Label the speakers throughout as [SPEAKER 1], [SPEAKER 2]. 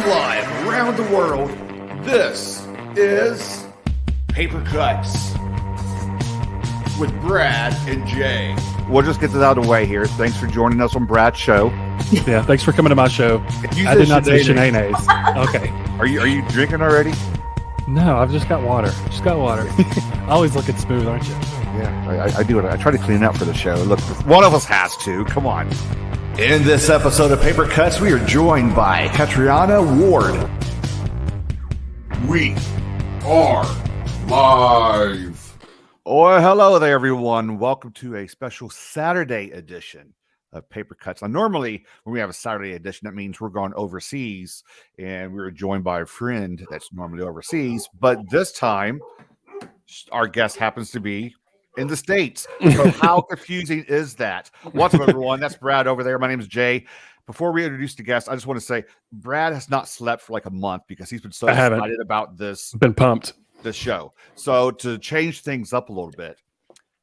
[SPEAKER 1] live around the world. This is Paper Cuts with Brad and Jay.
[SPEAKER 2] We'll just get this out of the way here. Thanks for joining us on Brad's show.
[SPEAKER 3] Yeah, thanks for coming to my show. I did not say shenanigans. Okay.
[SPEAKER 2] Are you drinking already?
[SPEAKER 3] No, I've just got water. Always looking smooth, aren't you?
[SPEAKER 2] Yeah, I do it. I try to clean up for the show. Look, one of us has to. Come on.
[SPEAKER 1] In this episode of Paper Cuts, we are joined by Catriona Ward. We are live.
[SPEAKER 2] Oh, hello there, everyone. Welcome to a special Saturday edition of Paper Cuts. Now, normally, when we have a Saturday edition, that means we're going overseas, and we're joined by a friend that's normally overseas. But this time, our guest happens to be in the States. So how confusing is that? What's up, everyone? That's Brad over there. My name is Jay. Before we introduce the guest, I just want to say Brad has not slept for like a month because he's been so excited about this.
[SPEAKER 3] Been pumped.
[SPEAKER 2] This show. So to change things up a little bit,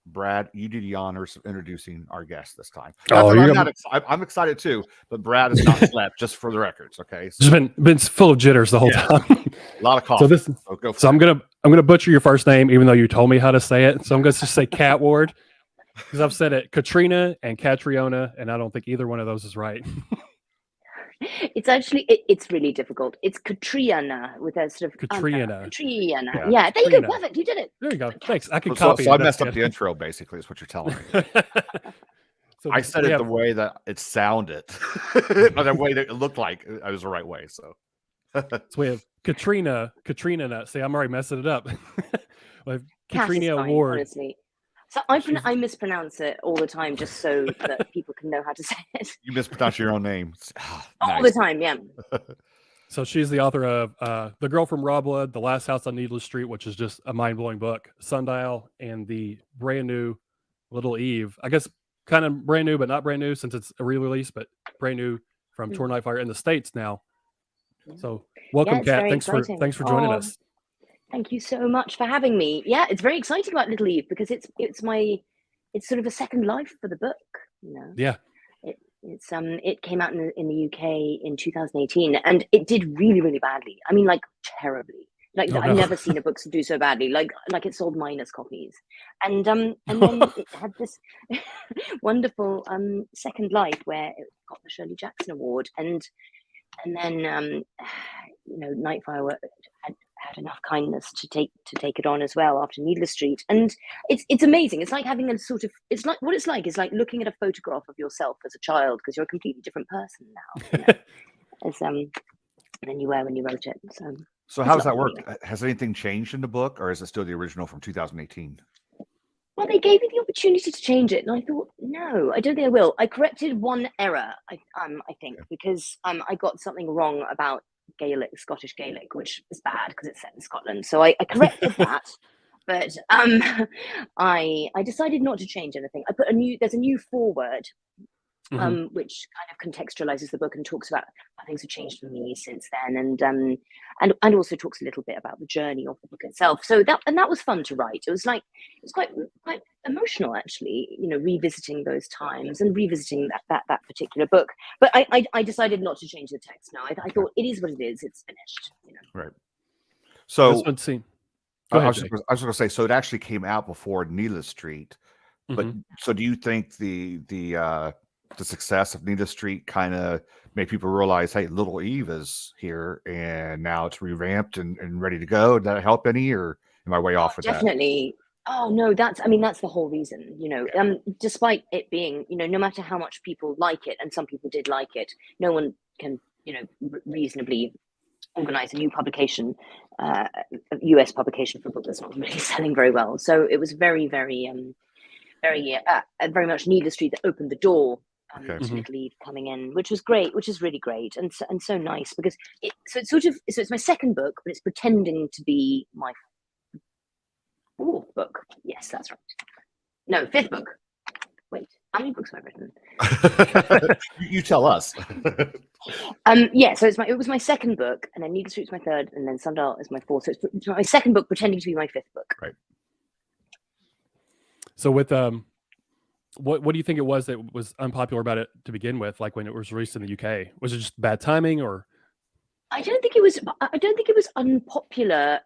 [SPEAKER 2] Brad, you do the honors of introducing our guest this time. I'm excited too, but Brad has not slept, just for the records. Okay,
[SPEAKER 3] so, just been full of jitters the whole time.
[SPEAKER 2] A lot of coffee.
[SPEAKER 3] So I'm gonna butcher your first name, even though you told me how to say it. So I'm gonna just say Cat Ward because I've said it Catriona and Catriona, and I don't think either one of those is right.
[SPEAKER 4] It's actually it's really difficult. It's Catriona with a sort of
[SPEAKER 3] Catriona.
[SPEAKER 4] Catriona. Yeah, there you go. Perfect. You did it.
[SPEAKER 3] There you go. Thanks. I can
[SPEAKER 2] so
[SPEAKER 3] copy.
[SPEAKER 2] So I messed up the intro, basically, is what you're telling me.
[SPEAKER 3] So
[SPEAKER 2] I said it the way that it sounded, or the way that it looked like it was the right way. So
[SPEAKER 3] we have Catriona. See, I'm already messing it up. We have Catriona Ward.
[SPEAKER 4] Honestly. So I mispronounce it all the time just so that people can know how to say it.
[SPEAKER 2] You mispronounce your own name.
[SPEAKER 4] All the time, yeah.
[SPEAKER 3] So she's the author of The Girl from RAWBLOOD, The Last House on Needless Street, which is just a mind-blowing book, SUNDIAL, and the brand new Little Eve. I guess kind of brand new, but not brand new since it's a re-release, but brand new from Tor Nightfire in the States now. So welcome, Kat. Thanks for joining us.
[SPEAKER 4] Thank you so much for having me. Yeah, it's very exciting about Little Eve because it's sort of a second life for the book, you know.
[SPEAKER 3] Yeah.
[SPEAKER 4] It came out in the UK in 2018 and it did really, really badly. I mean, like terribly. Like I've never seen a book do so badly. Like it sold minus copies. And then it had this wonderful second life where it got the Shirley Jackson Award and then you know, Nightfire had enough kindness to take it on as well after Needless Street, and it's amazing. It's like having a sort of what it's like is like looking at a photograph of yourself as a child because you're a completely different person now, you know, than you were when you wrote it.
[SPEAKER 2] So how does that work? Has anything changed in the book, or is it still the original from 2018?
[SPEAKER 4] Well, they gave me the opportunity to change it, and I thought, no, I don't think I will. I corrected one error, I think, because I got something wrong about Gaelic, Scottish Gaelic, which is bad because it's set in Scotland. So I corrected that, but I decided not to change anything. I put there's a new foreword, which kind of contextualizes the book and talks about how things have changed for me since then, and also talks a little bit about the journey of the book itself. So that was fun to write. It was quite emotional, actually, you know, revisiting those times and revisiting that particular book. But I decided not to change the text now. I thought it is what it is. It's finished, you know.
[SPEAKER 2] Right. So
[SPEAKER 3] let's see.
[SPEAKER 2] I was going to say, so it actually came out before Needless Street, but so do you think the success of Needless Street kind of made people realize, hey, Little Eve is here and now it's revamped and ready to go? Did that help any, or am I way off with
[SPEAKER 4] definitely. That? Oh no, that's the whole reason, you know. Despite it being, you know, no matter how much people like it, and some people did like it, no one can, you know, reasonably organize a new publication, a US publication for a book that's not really selling very well. So it was very, very, very much Needless Street that opened the door to Little Eve coming in, which was great, which is really great and so nice because it's my second book, but it's pretending to be my fourth book. Yes, that's right. No, fifth book. Wait, how many books have I written?
[SPEAKER 2] You tell us.
[SPEAKER 4] Yeah, so it was my second book, and then Needless Street is my third, and then SUNDIAL is my fourth. So it's my second book pretending to be my fifth book.
[SPEAKER 2] Right.
[SPEAKER 3] So with what do you think it was that was unpopular about it to begin with? Like when it was released in the UK, was it just bad timing or?
[SPEAKER 4] I don't think it was unpopular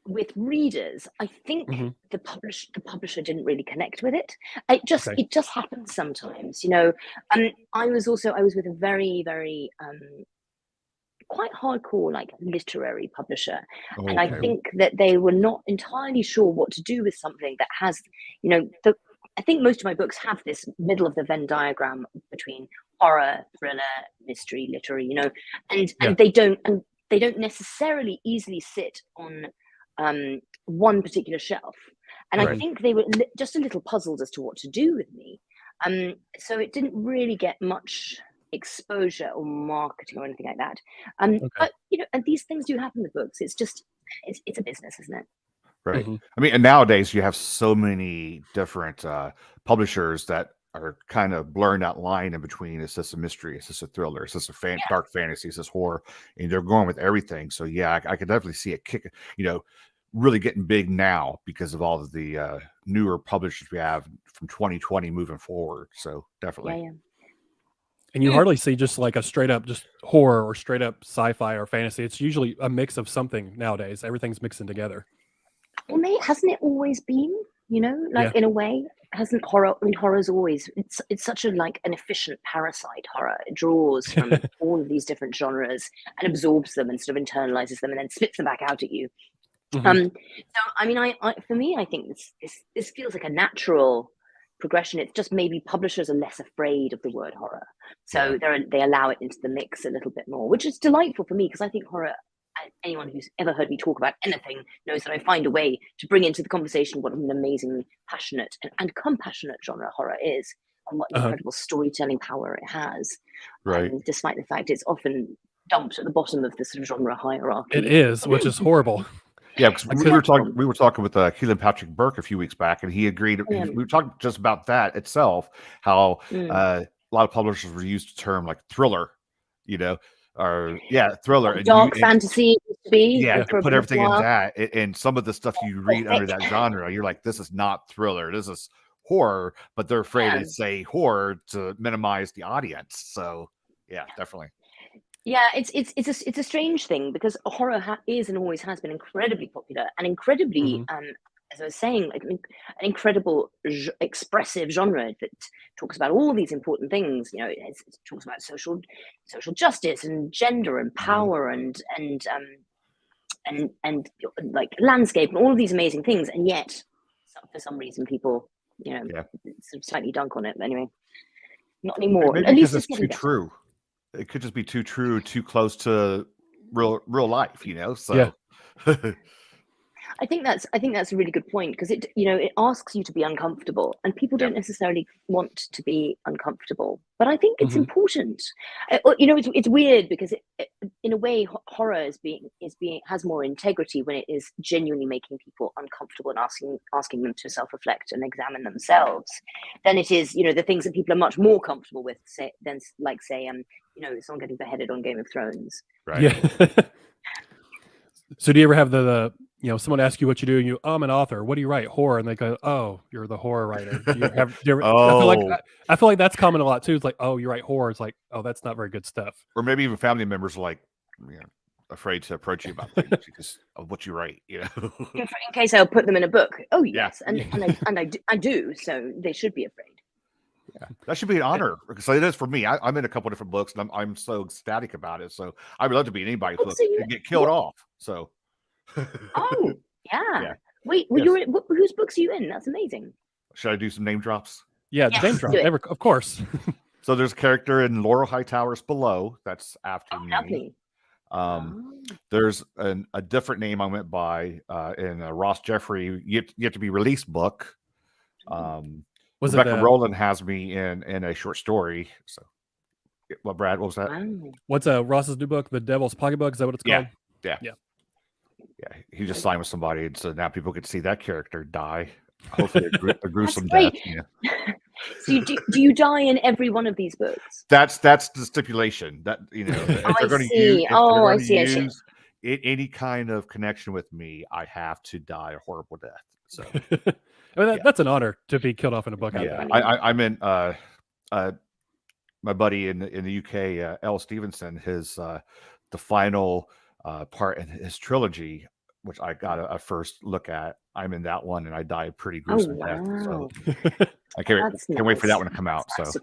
[SPEAKER 4] with readers. I think
[SPEAKER 3] Mhm.
[SPEAKER 4] the publisher didn't really connect with it.
[SPEAKER 3] Okay.
[SPEAKER 4] It just happens sometimes, you know. I was with a very, very quite hardcore like literary publisher, and I
[SPEAKER 2] Okay.
[SPEAKER 4] think that they were not entirely sure what to do with something that has, you know, I think most of my books have this middle of the Venn diagram between horror, thriller, mystery, literary, you know, and
[SPEAKER 3] Yeah.
[SPEAKER 4] they don't necessarily easily sit on one particular shelf. And I
[SPEAKER 2] Right.
[SPEAKER 4] think they were just a little puzzled as to what to do with me. So it didn't really get much exposure or marketing or anything like that.
[SPEAKER 3] Okay.
[SPEAKER 4] But you know, and these things do happen with books. It's just it's a business, isn't it?
[SPEAKER 2] Right.
[SPEAKER 3] Mhm.
[SPEAKER 2] I mean, and nowadays you have so many different publishers that are kind of blurring that line in between. Is this a mystery? Is this a thriller? Is this a dark fantasy? Is this horror? And they're going with everything. So yeah, I could definitely see it kick, you know, really getting big now because of all of the newer publishers we have from 2020 moving forward. So definitely.
[SPEAKER 4] Yeah.
[SPEAKER 3] And you hardly see just like a straight up just horror or straight up sci-fi or fantasy. It's usually a mix of something nowadays. Everything's mixing together.
[SPEAKER 4] Well, hasn't it always been? You know, like in a way, hasn't horror? I mean, horror's always it's such a like an efficient parasite. Horror it draws from all of these different genres and absorbs them and sort of internalizes them and then spits them back out at you.
[SPEAKER 3] Mhm.
[SPEAKER 4] So I mean, for me, I think this feels like a natural progression. It's just maybe publishers are less afraid of the word horror, so they allow it into the mix a little bit more, which is delightful for me because I think horror. Anyone who's ever heard me talk about anything knows that I find a way to bring into the conversation what an amazing, passionate and compassionate genre horror is, and what incredible storytelling power it has.
[SPEAKER 2] Right.
[SPEAKER 4] Despite the fact it's often dumped at the bottom of the sort of genre hierarchy.
[SPEAKER 3] It is, which is horrible.
[SPEAKER 2] Yeah, because we were talking with Keelan Patrick Burke a few weeks back, and he agreed.
[SPEAKER 4] Yeah.
[SPEAKER 2] We were talking just about that itself, how a lot of publishers were used the term like thriller, you know, or thriller,
[SPEAKER 4] dark fantasy used to be.
[SPEAKER 2] Put everything in that, and some of the stuff you read under that genre, you're like, this is not thriller, this is horror, but they're afraid to say horror to minimize the audience. So yeah, definitely.
[SPEAKER 4] Yeah, it's a strange thing because horror is and always has been incredibly popular and incredibly, as I was saying, like an incredible expressive genre that talks about all these important things. You know, it talks about social justice and gender and power and like landscape and all of these amazing things. And yet, for some reason, people, you know, sort of slightly dunk on it. But anyway, not anymore.
[SPEAKER 2] Maybe
[SPEAKER 4] at least
[SPEAKER 2] because it's too true. It could just be too true, too close to real life, you know. So
[SPEAKER 4] I think that's a really good point because it asks you to be uncomfortable, and people don't necessarily want to be uncomfortable. But I think it's important. You know, it's weird because in a way, horror has more integrity when it is genuinely making people uncomfortable and asking them to self-reflect and examine themselves, than it is, you know, the things that people are much more comfortable with, than you know, someone getting beheaded on Game of Thrones.
[SPEAKER 2] Right.
[SPEAKER 3] Yeah. So do you ever have the you know, someone asks you what you do and you, I'm an author. What do you write? Horror. And they go, oh, you're the horror writer. I feel like that's common a lot too. It's like, oh, you write horror. It's like, oh, that's not very good stuff.
[SPEAKER 2] Or maybe even family members are like, you know, afraid to approach you about things because of what you write, you know.
[SPEAKER 4] In case I'll put them in a book. Oh yes, and I do. So they should be afraid.
[SPEAKER 2] Yeah, that should be an honor because it is for me. I'm in a couple different books and I'm so ecstatic about it. So I would love to be in anybody's book and get killed off. So.
[SPEAKER 4] Oh yeah. Wait, well, you're whose books are you in? That's amazing.
[SPEAKER 2] Should I do some name drops?
[SPEAKER 3] Yeah, name drop. Of course.
[SPEAKER 2] So there's a character in Laurel Hightowers Below. That's after
[SPEAKER 4] me.
[SPEAKER 2] Lovely. There's a different name I went by in a Ross Jeffrey Yet to Be Released book. Rebecca Rowland has me in a short story. So, Brad, what was that?
[SPEAKER 3] What's Ross's new book, The Devil's Pocketbook? Is that what it's called?
[SPEAKER 2] Yeah. He just signed with somebody, and so now people can see that character die. Hopefully, a gruesome death. Yeah.
[SPEAKER 4] So, do you die in every one of these books?
[SPEAKER 2] That's the stipulation. That, you know, if they're going to use any kind of connection with me, I have to die a horrible death. So.
[SPEAKER 3] I mean, that's an honor to be killed off in a book.
[SPEAKER 2] Yeah, I'm in. My buddy in the UK, L. Stevenson, his the final part in his trilogy, which I got a first look at. I'm in that one, and I die a pretty gruesome death. So I can't wait for that one to come out.
[SPEAKER 4] That's
[SPEAKER 2] So,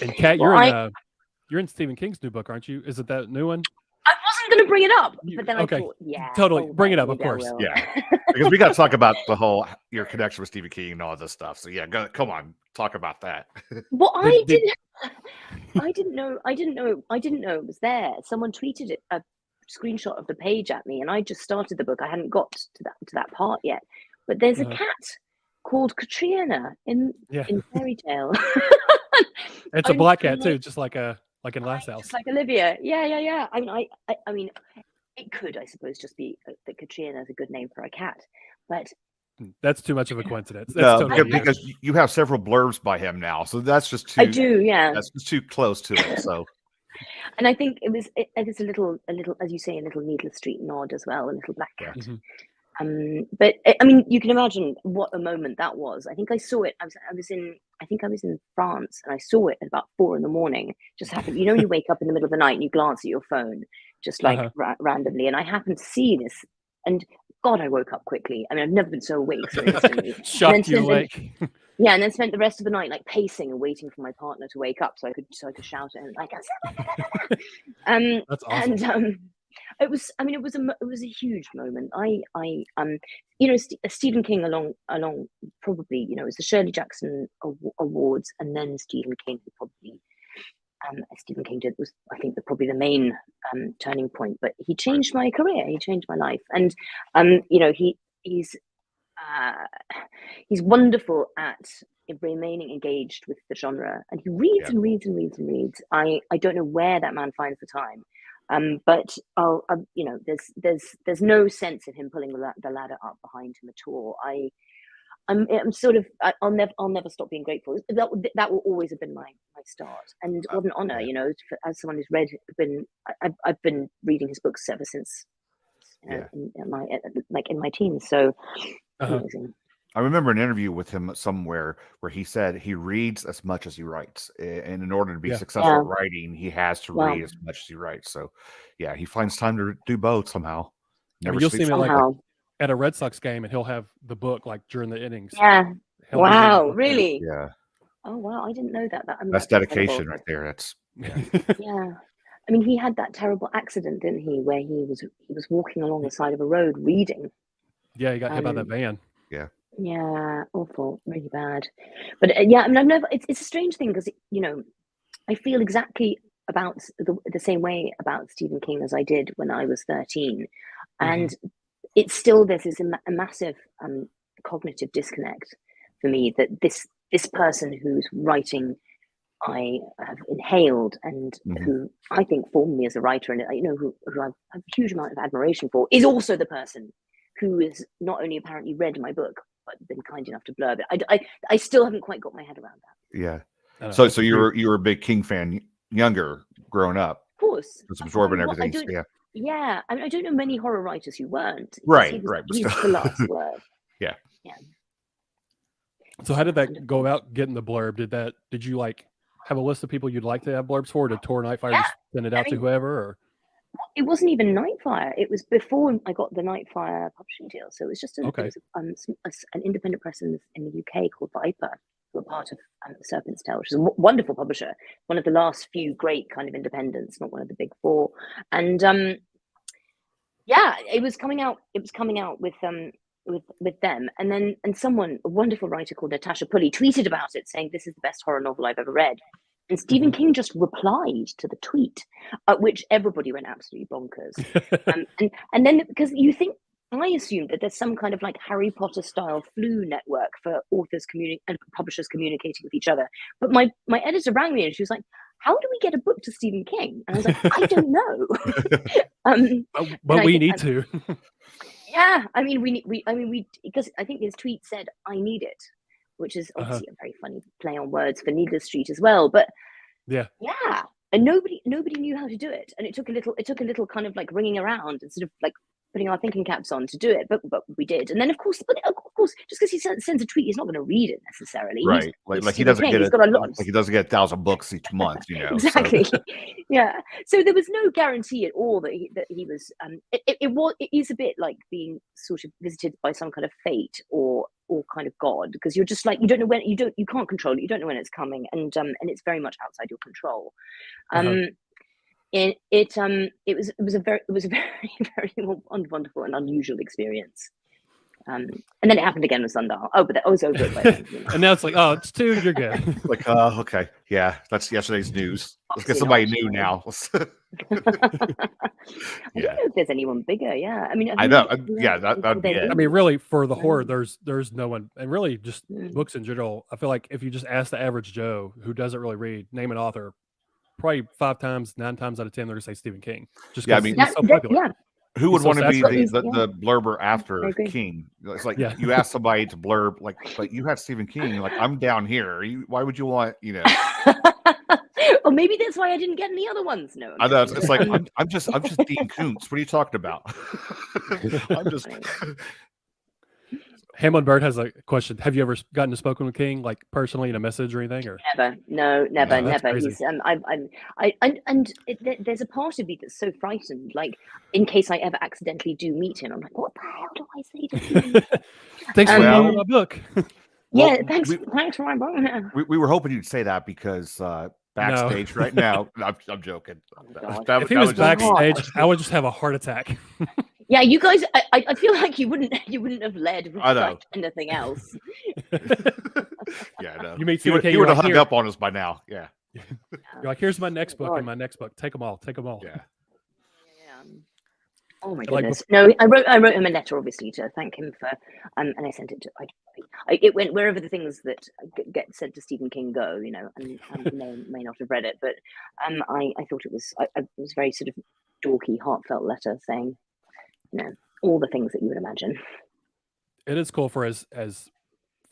[SPEAKER 3] and Kat, you're in Stephen King's new book, aren't you? Is it that new one?
[SPEAKER 4] I wasn't going to bring it up, but then I thought,
[SPEAKER 3] totally bring it up, of course.
[SPEAKER 2] Yeah, because we got to talk about the whole your connection with Stephen King and all this stuff. So yeah, come on, talk about that.
[SPEAKER 4] Well, I didn't know it was there. Someone tweeted a screenshot of the page at me, and I just started the book. I hadn't got to that part yet, but there's a cat called Catriona in Fairy Tale.
[SPEAKER 3] It's a black cat too, just like in Last House,
[SPEAKER 4] just like Olivia. Yeah. I mean, it could, I suppose, just be that Catriona is a good name for a cat, but
[SPEAKER 3] that's too much of a coincidence. That's
[SPEAKER 2] because you have several blurbs by him now, so that's just too.
[SPEAKER 4] I do, yeah.
[SPEAKER 2] That's just too close to it. So,
[SPEAKER 4] and I think it was a little, as you say, a little Needless Street nod as well, a little black cat.
[SPEAKER 3] Mm-hmm.
[SPEAKER 4] But I mean, you can imagine what a moment that was. I think I saw it. I was in France, and I saw it at about 4 a.m. Just happened. You know, you wake up in the middle of the night and you glance at your phone, just like randomly. And I happened to see this, and God, I woke up quickly. I mean, I've never been so awake so instantly.
[SPEAKER 3] Shocked you awake.
[SPEAKER 4] Yeah, and then spent the rest of the night like pacing and waiting for my partner to wake up so I could shout at him like.
[SPEAKER 3] That's awesome.
[SPEAKER 4] And it was a huge moment. Stephen King along probably, it was the Shirley Jackson Awards, and then Stephen King probably Stephen King did was, I think, probably the main turning point. But he changed my career. He changed my life, and he's wonderful at remaining engaged with the genre, and he reads and reads and reads and reads. I don't know where that man finds the time. But there's no sense of him pulling the ladder up behind him at all. I'm sort of, I'll never stop being grateful. That will always have been my start, and what an honor, as someone who's read. I've been reading his books ever since, in my teens. So amazing.
[SPEAKER 2] I remember an interview with him somewhere where he said he reads as much as he writes, and in order to be successful at writing, he has to read as much as he writes. So, yeah, he finds time to do both somehow.
[SPEAKER 3] You'll see him like at a Red Sox game, and he'll have the book like during the innings.
[SPEAKER 4] Yeah. Wow. Really?
[SPEAKER 2] Yeah.
[SPEAKER 4] Oh wow! I didn't know that.
[SPEAKER 2] That's dedication right there. That's
[SPEAKER 4] yeah. I mean, he had that terrible accident, didn't he? Where he was walking along the side of a road reading.
[SPEAKER 3] Yeah, he got hit by that van.
[SPEAKER 2] Yeah.
[SPEAKER 4] Yeah, awful, really bad. But I mean, I've never. It's a strange thing because I feel exactly about the same way about Stephen King as I did when I was 13, and it's still there's a massive cognitive disconnect for me that this person whose writing I have inhaled and who I think formed me as a writer, and who I have a huge amount of admiration for, is also the person who has not only apparently read my book but been kind enough to blurb it. I still haven't quite got my head around that.
[SPEAKER 2] Yeah. So you were a big King fan younger growing up.
[SPEAKER 4] Of course.
[SPEAKER 2] Just absorbing everything.
[SPEAKER 4] Yeah. I mean, I don't know many horror writers who weren't.
[SPEAKER 2] Right.
[SPEAKER 4] He's the last word.
[SPEAKER 2] Yeah.
[SPEAKER 3] So how did that go about getting the blurb? Did you like have a list of people you'd like to have blurbs for? Did Tor Nightfire just send it out to whoever? Or?
[SPEAKER 4] It wasn't even Nightfire. It was before I got the Nightfire publishing deal. So it was just an independent press in the UK called Viper, who are part of Serpent's Tail, which is a wonderful publisher. One of the last few great kind of independents, not one of the big four. And it was coming out. It was coming out with them, and someone, a wonderful writer called Natasha Pulley, tweeted about it, saying this is the best horror novel I've ever read. And Stephen King just replied to the tweet, at which everybody went absolutely bonkers. And then because I assumed that there's some kind of like Harry Potter style flu network for authors and publishers communicating with each other. But my editor rang me and she was like, "How do we get a book to Stephen King?" And I was like, "I don't know."
[SPEAKER 3] But we need to.
[SPEAKER 4] Yeah, I mean, we because I think his tweet said, "I need it," which is obviously a very funny play on words for Needless Street as well. But yeah, and nobody knew how to do it, and it took a little kind of like ringing around and sort of like putting our thinking caps on to do it, but we did. And then of course, just because he sends a tweet, he's not going to read it necessarily.
[SPEAKER 2] Right.
[SPEAKER 4] He's
[SPEAKER 2] Like he
[SPEAKER 4] Stephen
[SPEAKER 2] doesn't
[SPEAKER 4] King.
[SPEAKER 2] get
[SPEAKER 4] He's
[SPEAKER 2] it.
[SPEAKER 4] got a lot.
[SPEAKER 2] Like he doesn't get 1,000 books each month, you know.
[SPEAKER 4] Exactly.
[SPEAKER 2] So.
[SPEAKER 4] Yeah. So there was no guarantee at all that he was. It is a bit like being sort of visited by some kind of fate or kind of God, because you're just like, you don't know when, you can't control it, you don't know when it's coming, and it's very much outside your control. It was a very very wonderful and unusual experience. And then it happened again with Sundial. Oh, but I was over it by then. You know?
[SPEAKER 3] And now it's like, oh, it's 2, you're good.
[SPEAKER 2] Like, okay, yeah, that's yesterday's news. Let's get somebody new now.
[SPEAKER 4] I don't know if there's anyone bigger. Yeah, I mean,
[SPEAKER 2] I know. Yeah, that'd be it.
[SPEAKER 3] I mean, really, for the horror, there's no one, and really just books in general. I feel like if you just ask the average Joe who doesn't really read, name an author, probably 9 times out of 10 they're gonna say Stephen King. Just
[SPEAKER 2] yeah, I mean,
[SPEAKER 3] he's so popular.
[SPEAKER 4] Yeah.
[SPEAKER 2] Who would want to be
[SPEAKER 4] saturated.
[SPEAKER 2] the blurber after King? It's like you ask somebody to blurb, like, but you had Stephen King. Like, I'm down here. Why would you want, you know?
[SPEAKER 4] Or maybe that's why I didn't get any other ones. No,
[SPEAKER 2] I know. It's like I'm just Dean Koontz. What are you talking about? I'm just.
[SPEAKER 3] Hamlin Bird has a question. Have you ever gotten to spoken with King, like personally in a message or anything? Or
[SPEAKER 4] never? No, never.
[SPEAKER 3] Crazy.
[SPEAKER 4] He's there's a part of me that's so frightened. Like, in case I ever accidentally do meet him, I'm like, what the hell do I say to him?
[SPEAKER 3] Thanks for reading my book.
[SPEAKER 4] Yeah, thanks for my book.
[SPEAKER 2] We were hoping you'd say that because backstage right now. I'm joking.
[SPEAKER 3] If he was backstage, I would just have a heart attack.
[SPEAKER 4] Yeah, you guys, I feel like you wouldn't have led with like anything else.
[SPEAKER 2] Yeah, no.
[SPEAKER 3] You meet
[SPEAKER 2] he would have hung up on us by now. Yeah.
[SPEAKER 3] You're like, here's my next book and my next book. Take them all.
[SPEAKER 2] Yeah.
[SPEAKER 4] Oh my goodness! No, I wrote him a letter, obviously, to thank him for, and I sent it to. It went wherever the things that get sent to Stephen King go, you know, and you may not have read it, but I thought it was very sort of dorky, heartfelt letter saying, you know, all the things that you would imagine.
[SPEAKER 3] It is cool for as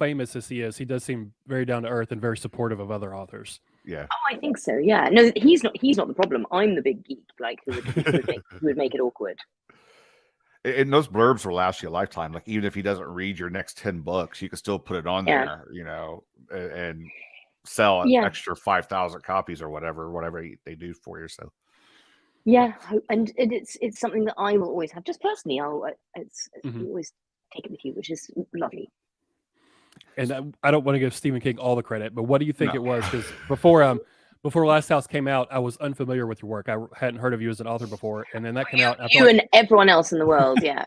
[SPEAKER 3] famous as he is. He does seem very down to earth and very supportive of other authors.
[SPEAKER 2] Yeah.
[SPEAKER 4] Oh, I think so. Yeah. No, he's not the problem. I'm the big geek, like who would make it awkward.
[SPEAKER 2] And those blurbs will last you a lifetime. Like, even if he doesn't read your next 10 books, you can still put it on there, you know, and sell an extra 5,000 copies or whatever they do for you. So.
[SPEAKER 4] Yeah, and it's something that I will always have. Just personally, you always take it with you, which is lovely.
[SPEAKER 3] And I don't want to give Stephen King all the credit, but what do you think it was? Because before Last House came out, I was unfamiliar with your work. I hadn't heard of you as an author before, and then that came out.
[SPEAKER 4] And everyone else in the world, yeah.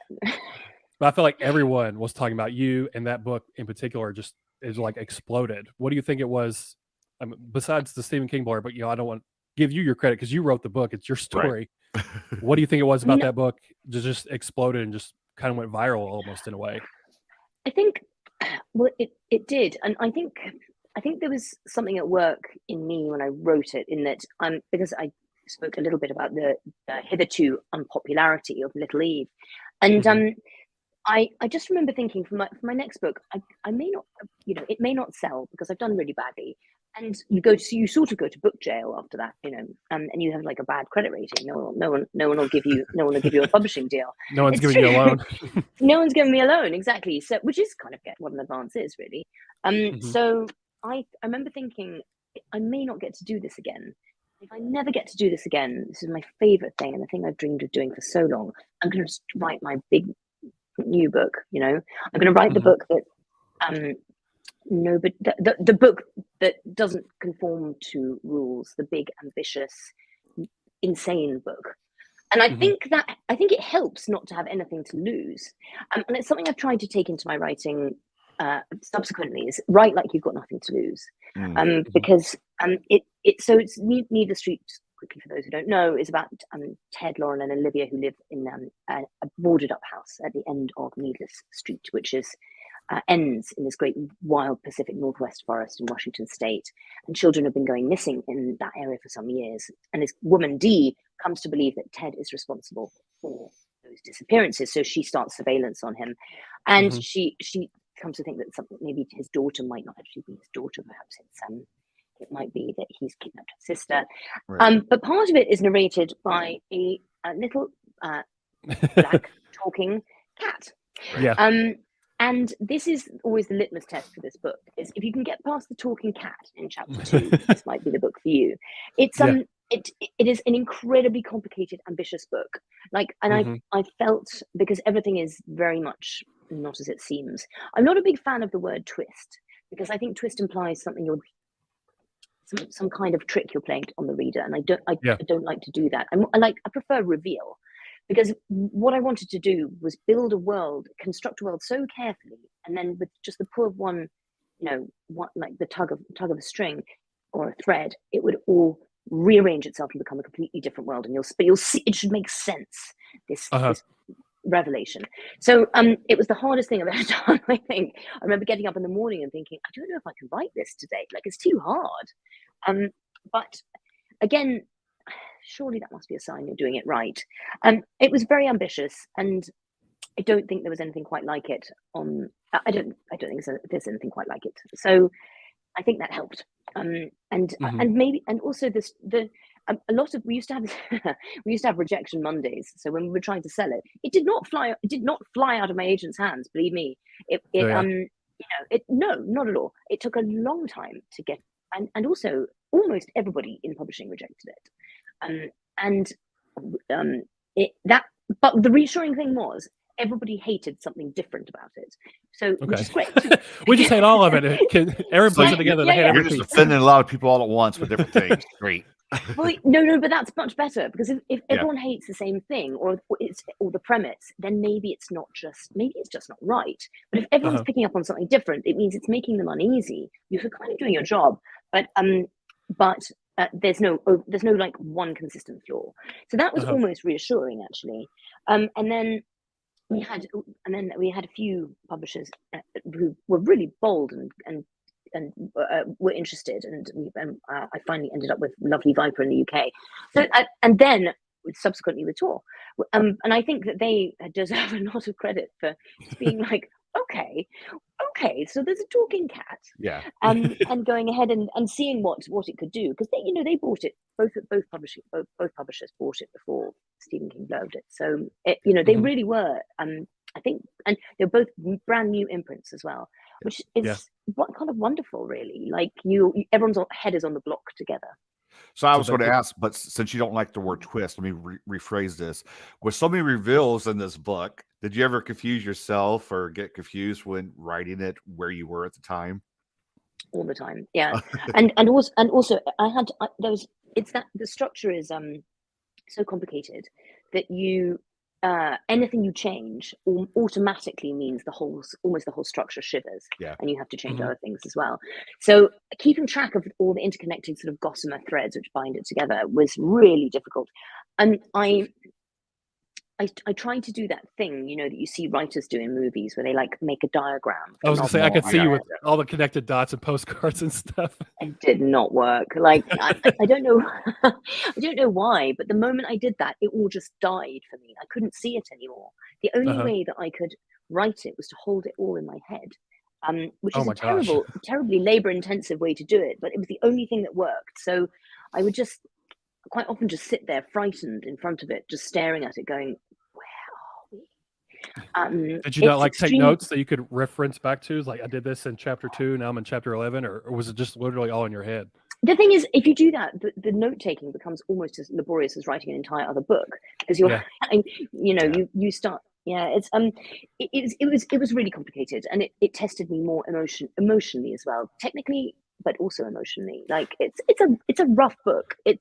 [SPEAKER 3] But I feel like everyone was talking about you, and that book in particular just is like exploded. What do you think it was? I mean, besides the Stephen King blurb, but I don't want to give you your credit because you wrote the book. It's your story. Right. What do you think it was about that book that just exploded and just kind of went viral almost in a way?
[SPEAKER 4] I think, well, it did, and I think there was something at work in me when I wrote it, in that because I spoke a little bit about the hitherto unpopularity of Little Eve, and I just remember thinking for my next book, I may not, you know, it may not sell because I've done really badly. And you sort of go to book jail after that, you know, and you have like a bad credit rating. No one will give you a publishing deal.
[SPEAKER 3] No one's giving you a loan.
[SPEAKER 4] No one's giving me a loan, exactly. So, which is kind of what an advance is, really. So I remember thinking, I may not get to do this again. If I never get to do this again, this is my favorite thing and the thing I've dreamed of doing for so long. I'm going to write my big new book. You know, I'm going to write the book that. No, but the book that doesn't conform to rules, the big, ambitious, insane book. And I think it helps not to have anything to lose. And it's something I've tried to take into my writing subsequently, is write like you've got nothing to lose. Because it's Need the Street, quickly for those who don't know, is about Ted, Lauren and Olivia, who live in a boarded up house at the end of Needless Street, which is ends in this great wild Pacific Northwest forest in Washington state, and children have been going missing in that area for some years, and this woman Dee comes to believe that Ted is responsible for those disappearances, so she starts surveillance on him, and she comes to think that maybe his daughter might not actually be his daughter, perhaps it might be that he's kidnapped her sister. Right. But part of it is narrated by a little black talking cat.
[SPEAKER 3] Yeah.
[SPEAKER 4] And this is always the litmus test for this book: is if you can get past the talking cat in chapter 2, this might be the book for you. It's it is an incredibly complicated, ambitious book. Like, and I felt, because everything is very much not as it seems. I'm not a big fan of the word twist, because I think twist implies something some kind of trick you're playing on the reader, and I don't like to do that. I prefer reveal, because what I wanted to do was build a world, construct a world so carefully, and then with just the pull of one, like the tug of a string or a thread, it would all rearrange itself and become a completely different world, and you'll see it should make sense, this revelation. So it was the hardest thing I've ever done, I think. I remember getting up in the morning and thinking, I don't know if I can write this today, like it's too hard. But again, surely that must be a sign you're doing it right. It was very ambitious, and I don't think there was anything quite like it I don't think there's anything quite like it. So I think that helped. And maybe, and also a lot of, we used to have rejection Mondays. So when we were trying to sell it, it did not fly out of my agent's hands. Believe me, no, not at all. It took a long time to get, and also almost everybody in publishing rejected it. But the reassuring thing was, everybody hated something different about it. So, which is great.
[SPEAKER 3] We just hate all of it. Everyone puts it together.
[SPEAKER 2] You're just offending a lot of people all at once with different things. Great.
[SPEAKER 4] Well, no, but that's much better, because if everyone hates the same thing, or the premise, then maybe it's just not right. But if everyone's picking up on something different, it means it's making them uneasy. You're kind of doing your job, but there's no like one consistent flaw. So that was almost reassuring, actually. And then we had a few publishers who were really bold and were interested, and I finally ended up with lovely Viper in the UK. So and then subsequently with Tor, and I think that they deserve a lot of credit for being like, okay, so there's a talking cat, and going ahead and seeing what it could do, because they bought it, both publishers bought it before Stephen King blurbed it. So they really were, I think, and they're both brand new imprints as well, which is what kind of wonderful, really. Like everyone's head is on the block together.
[SPEAKER 2] So I was going to ask, but since you don't like the word twist, let me rephrase this. With so many reveals in this book, did you ever confuse yourself or get confused when writing it where you were at the time?
[SPEAKER 4] All the time, yeah. and also the structure is so complicated that anything you change automatically means almost the whole structure shivers, and you have to change other things as well. So keeping track of all the interconnected sort of gossamer threads which bind it together was really difficult. And I tried to do that thing, that you see writers do in movies, where they like make a diagram.
[SPEAKER 3] I was gonna say, I could see you with all the connected dots and postcards and stuff.
[SPEAKER 4] It did not work. Like I don't know, I don't know why, but the moment I did that, it all just died for me. I couldn't see it anymore. The only way that I could write it was to hold it all in my head, which is a terribly labor-intensive way to do it. But it was the only thing that worked. So I would just quite often just sit there frightened in front of it, just staring at it, going,
[SPEAKER 3] did you not like take notes that you could reference back to? Like, I did this in chapter 2, now I'm in chapter 11, or was it just literally all in your head?
[SPEAKER 4] The thing is, if you do that, the note taking becomes almost as laborious as writing an entire other book, because you're, you start. Yeah, it was really complicated, and it tested me more emotionally as well, technically, but also emotionally. Like it's a rough book. It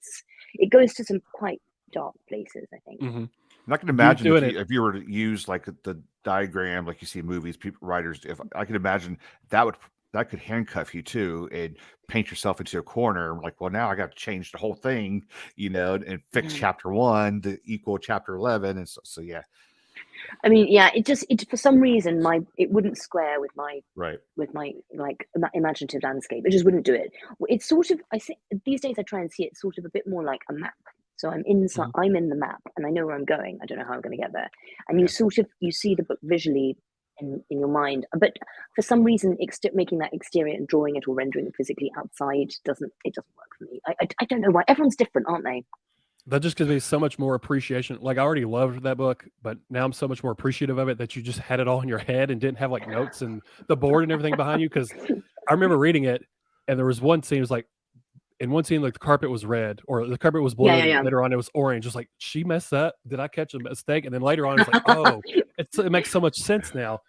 [SPEAKER 4] goes to some quite dark places, I think.
[SPEAKER 2] And I can imagine if you were to use like the diagram, like you see in movies, writers. If I can imagine that could handcuff you too, and paint yourself into a corner. Like, well, now I got to change the whole thing, and fix chapter 1 to equal chapter 11, and so yeah.
[SPEAKER 4] I mean, yeah, it for some reason it wouldn't square with my like imaginative landscape. It just wouldn't do it. It's sort of, I think these days I try and see it sort of a bit more like a map. So I'm inside, I'm in the map, and I know where I'm going. I don't know how I'm going to get there. And you see the book visually in your mind, but for some reason, making that exterior and drawing it or rendering it physically outside doesn't work for me. I don't know why. Everyone's different, aren't they?
[SPEAKER 3] That just gives me so much more appreciation. Like, I already loved that book, but now I'm so much more appreciative of it that you just had it all in your head and didn't have like notes and the board and everything behind you. Because I remember reading it, and there was one scene, it was like, in one scene, like the carpet was red or the carpet was blue,
[SPEAKER 4] Yeah, yeah,
[SPEAKER 3] and
[SPEAKER 4] yeah.
[SPEAKER 3] later on it was orange. Just like, she messed up. Did I catch a mistake? And then later on, it's like, oh, it makes so much sense now.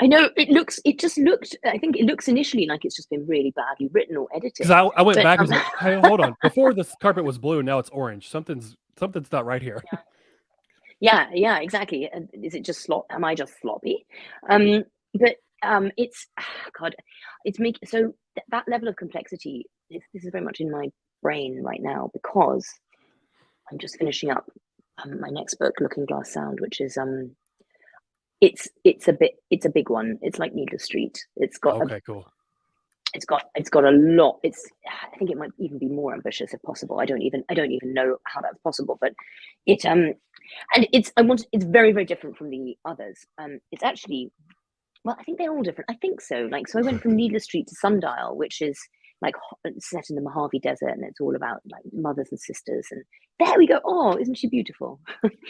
[SPEAKER 4] I know it just looked, I think it looks initially like it's just been really badly written or edited.
[SPEAKER 3] Because I went
[SPEAKER 4] But,
[SPEAKER 3] back and was like, hey, hold on. Before this carpet was blue, now it's orange. Something's not right here.
[SPEAKER 4] yeah, exactly. Is it just am I just sloppy? But it's God, so that level of complexity. This is very much in my brain right now because I'm just finishing up my next book, Looking Glass Sound, which is it's a big one. It's like Needless Street. It's got
[SPEAKER 3] Cool.
[SPEAKER 4] It's got a lot. I think it might even be more ambitious if possible. I don't even know how that's possible, but it and it's very, very different from the others. It's actually, well, I think they're all different. I think so. Like, so I went from Needless Street to Sundial, which is like set in the Mojave Desert, and it's all about like mothers and sisters. And there we go. Oh, isn't she beautiful?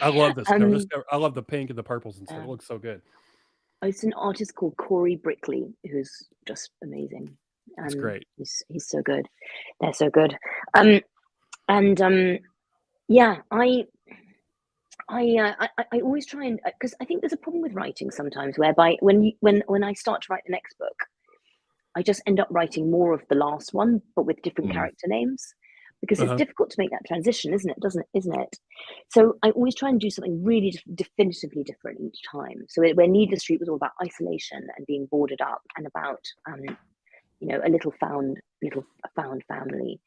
[SPEAKER 3] I love this cover. I love the pink and the purples and stuff. It looks so good.
[SPEAKER 4] It's an artist called Corey Brickley, who's just amazing.
[SPEAKER 3] That's great.
[SPEAKER 4] He's so good. They're so good. Yeah, I always try and, because I think there's a problem with writing sometimes, whereby when I start to write the next book, I just end up writing more of the last one, but with different character names, because it's difficult to make that transition, isn't it? So I always try and do something really definitively different each time. So where Needless Street was all about isolation and being boarded up, and about a little found family.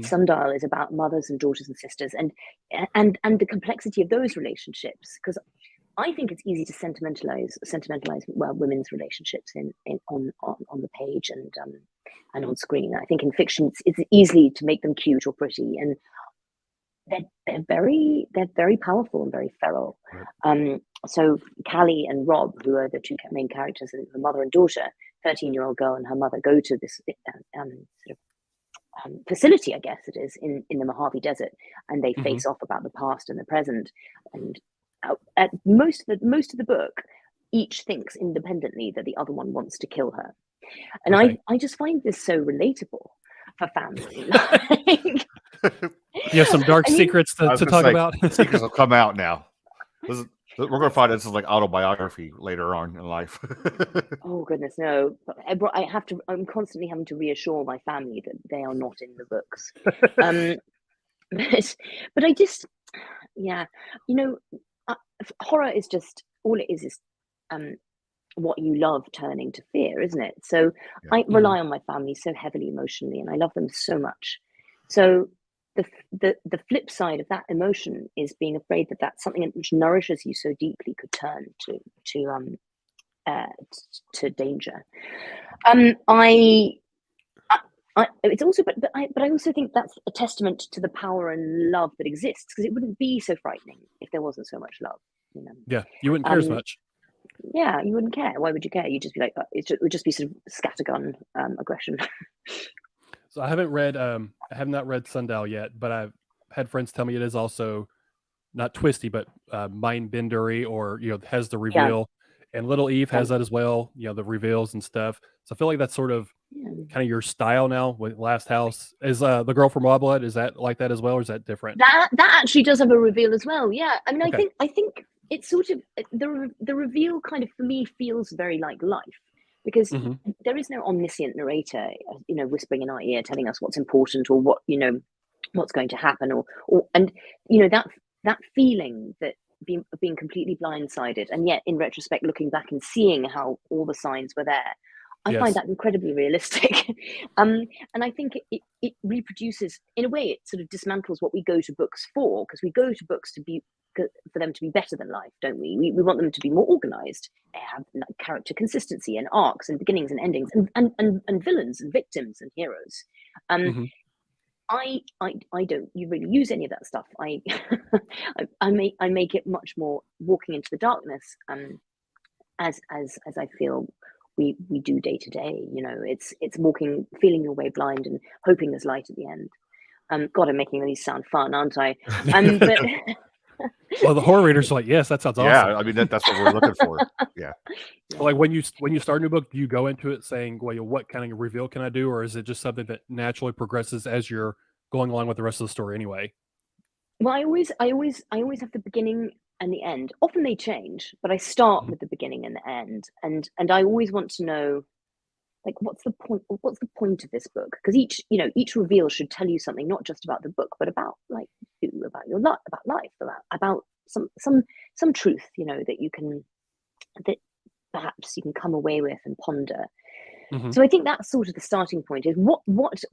[SPEAKER 4] Sundial is about mothers and daughters and sisters, and the complexity of those relationships. Because I think it's easy to sentimentalize women's relationships on the page and on screen. I think in fiction it's easy to make them cute or pretty, and they're very powerful and very feral. Right. So Callie and Rob, who are the two main characters, and the mother and daughter, 13-year-old girl and her mother, go to this facility, I guess it is, in the Mojave Desert, and they face off about the past and the present. And at most of the book, each thinks independently that the other one wants to kill her, and I just find this so relatable for family.
[SPEAKER 3] You have some dark secrets to talk about.
[SPEAKER 2] Secrets will come out now. We're going to find this is like autobiography later on in life.
[SPEAKER 4] Oh goodness, no! I'm constantly having to reassure my family that they are not in the books. But I just, horror is just, all it is what you love turning to fear, isn't it? So I rely on my family so heavily emotionally, and I love them so much. So the flip side of that emotion is being afraid that that's something which nourishes you so deeply could turn to danger. It's also, but I also think that's a testament to the power and love that exists, because it wouldn't be so frightening if there wasn't so much love.
[SPEAKER 3] Yeah, you wouldn't care as much.
[SPEAKER 4] Yeah, you wouldn't care. Why would you care? You'd just be like, it would just be sort of scattergun aggression.
[SPEAKER 3] So I have not read Sundial yet, but I've had friends tell me it is also not twisty, but mind bendery, or has the reveal. And Little Eve has that as well. The reveals and stuff. So I feel like that's sort of kind of your style now with Last House. Is the girl from RAWBLOOD, is that like that as well, or is that different?
[SPEAKER 4] That actually does have a reveal as well. Yeah, I mean, I think it's sort of the reveal kind of, for me, feels very like life, because there is no omniscient narrator, whispering in our ear, telling us what's important, or what what's going to happen, or that feeling that being completely blindsided, and yet in retrospect looking back and seeing how all the signs were there. I find that incredibly realistic. And I think it reproduces, in a way, it sort of dismantles what we go to books for, because we go to books for them to be better than life, don't we? We want them to be more organized. They have character consistency and arcs and beginnings and endings, and villains and victims and heroes. I don't really use any of that stuff. I make it much more walking into the darkness, as I feel we do day to day. It's walking, feeling your way blind, and hoping there's light at the end. God, I'm making these sound fun, aren't I? But
[SPEAKER 3] Well, the horror readers are like, yes, that sounds
[SPEAKER 2] Yeah,
[SPEAKER 3] awesome.
[SPEAKER 2] I mean that's what we're looking for. Yeah.
[SPEAKER 3] Like when you start a new book, do you go into it saying, well, what kind of reveal can I do, or is it just something that naturally progresses as you're going along with the rest of the story anyway?
[SPEAKER 4] well, I always have the beginning and the end. Often they change, but I start
[SPEAKER 3] Mhm.
[SPEAKER 4] with the beginning and the end, and I always want to know, like, what's the point of this book? Because each reveal should tell you something, not just about the book, but about, like, you, about your life, about life, about some truth, that perhaps you can come away with and ponder.
[SPEAKER 3] Mhm.
[SPEAKER 4] So I think that's sort of the starting point, is what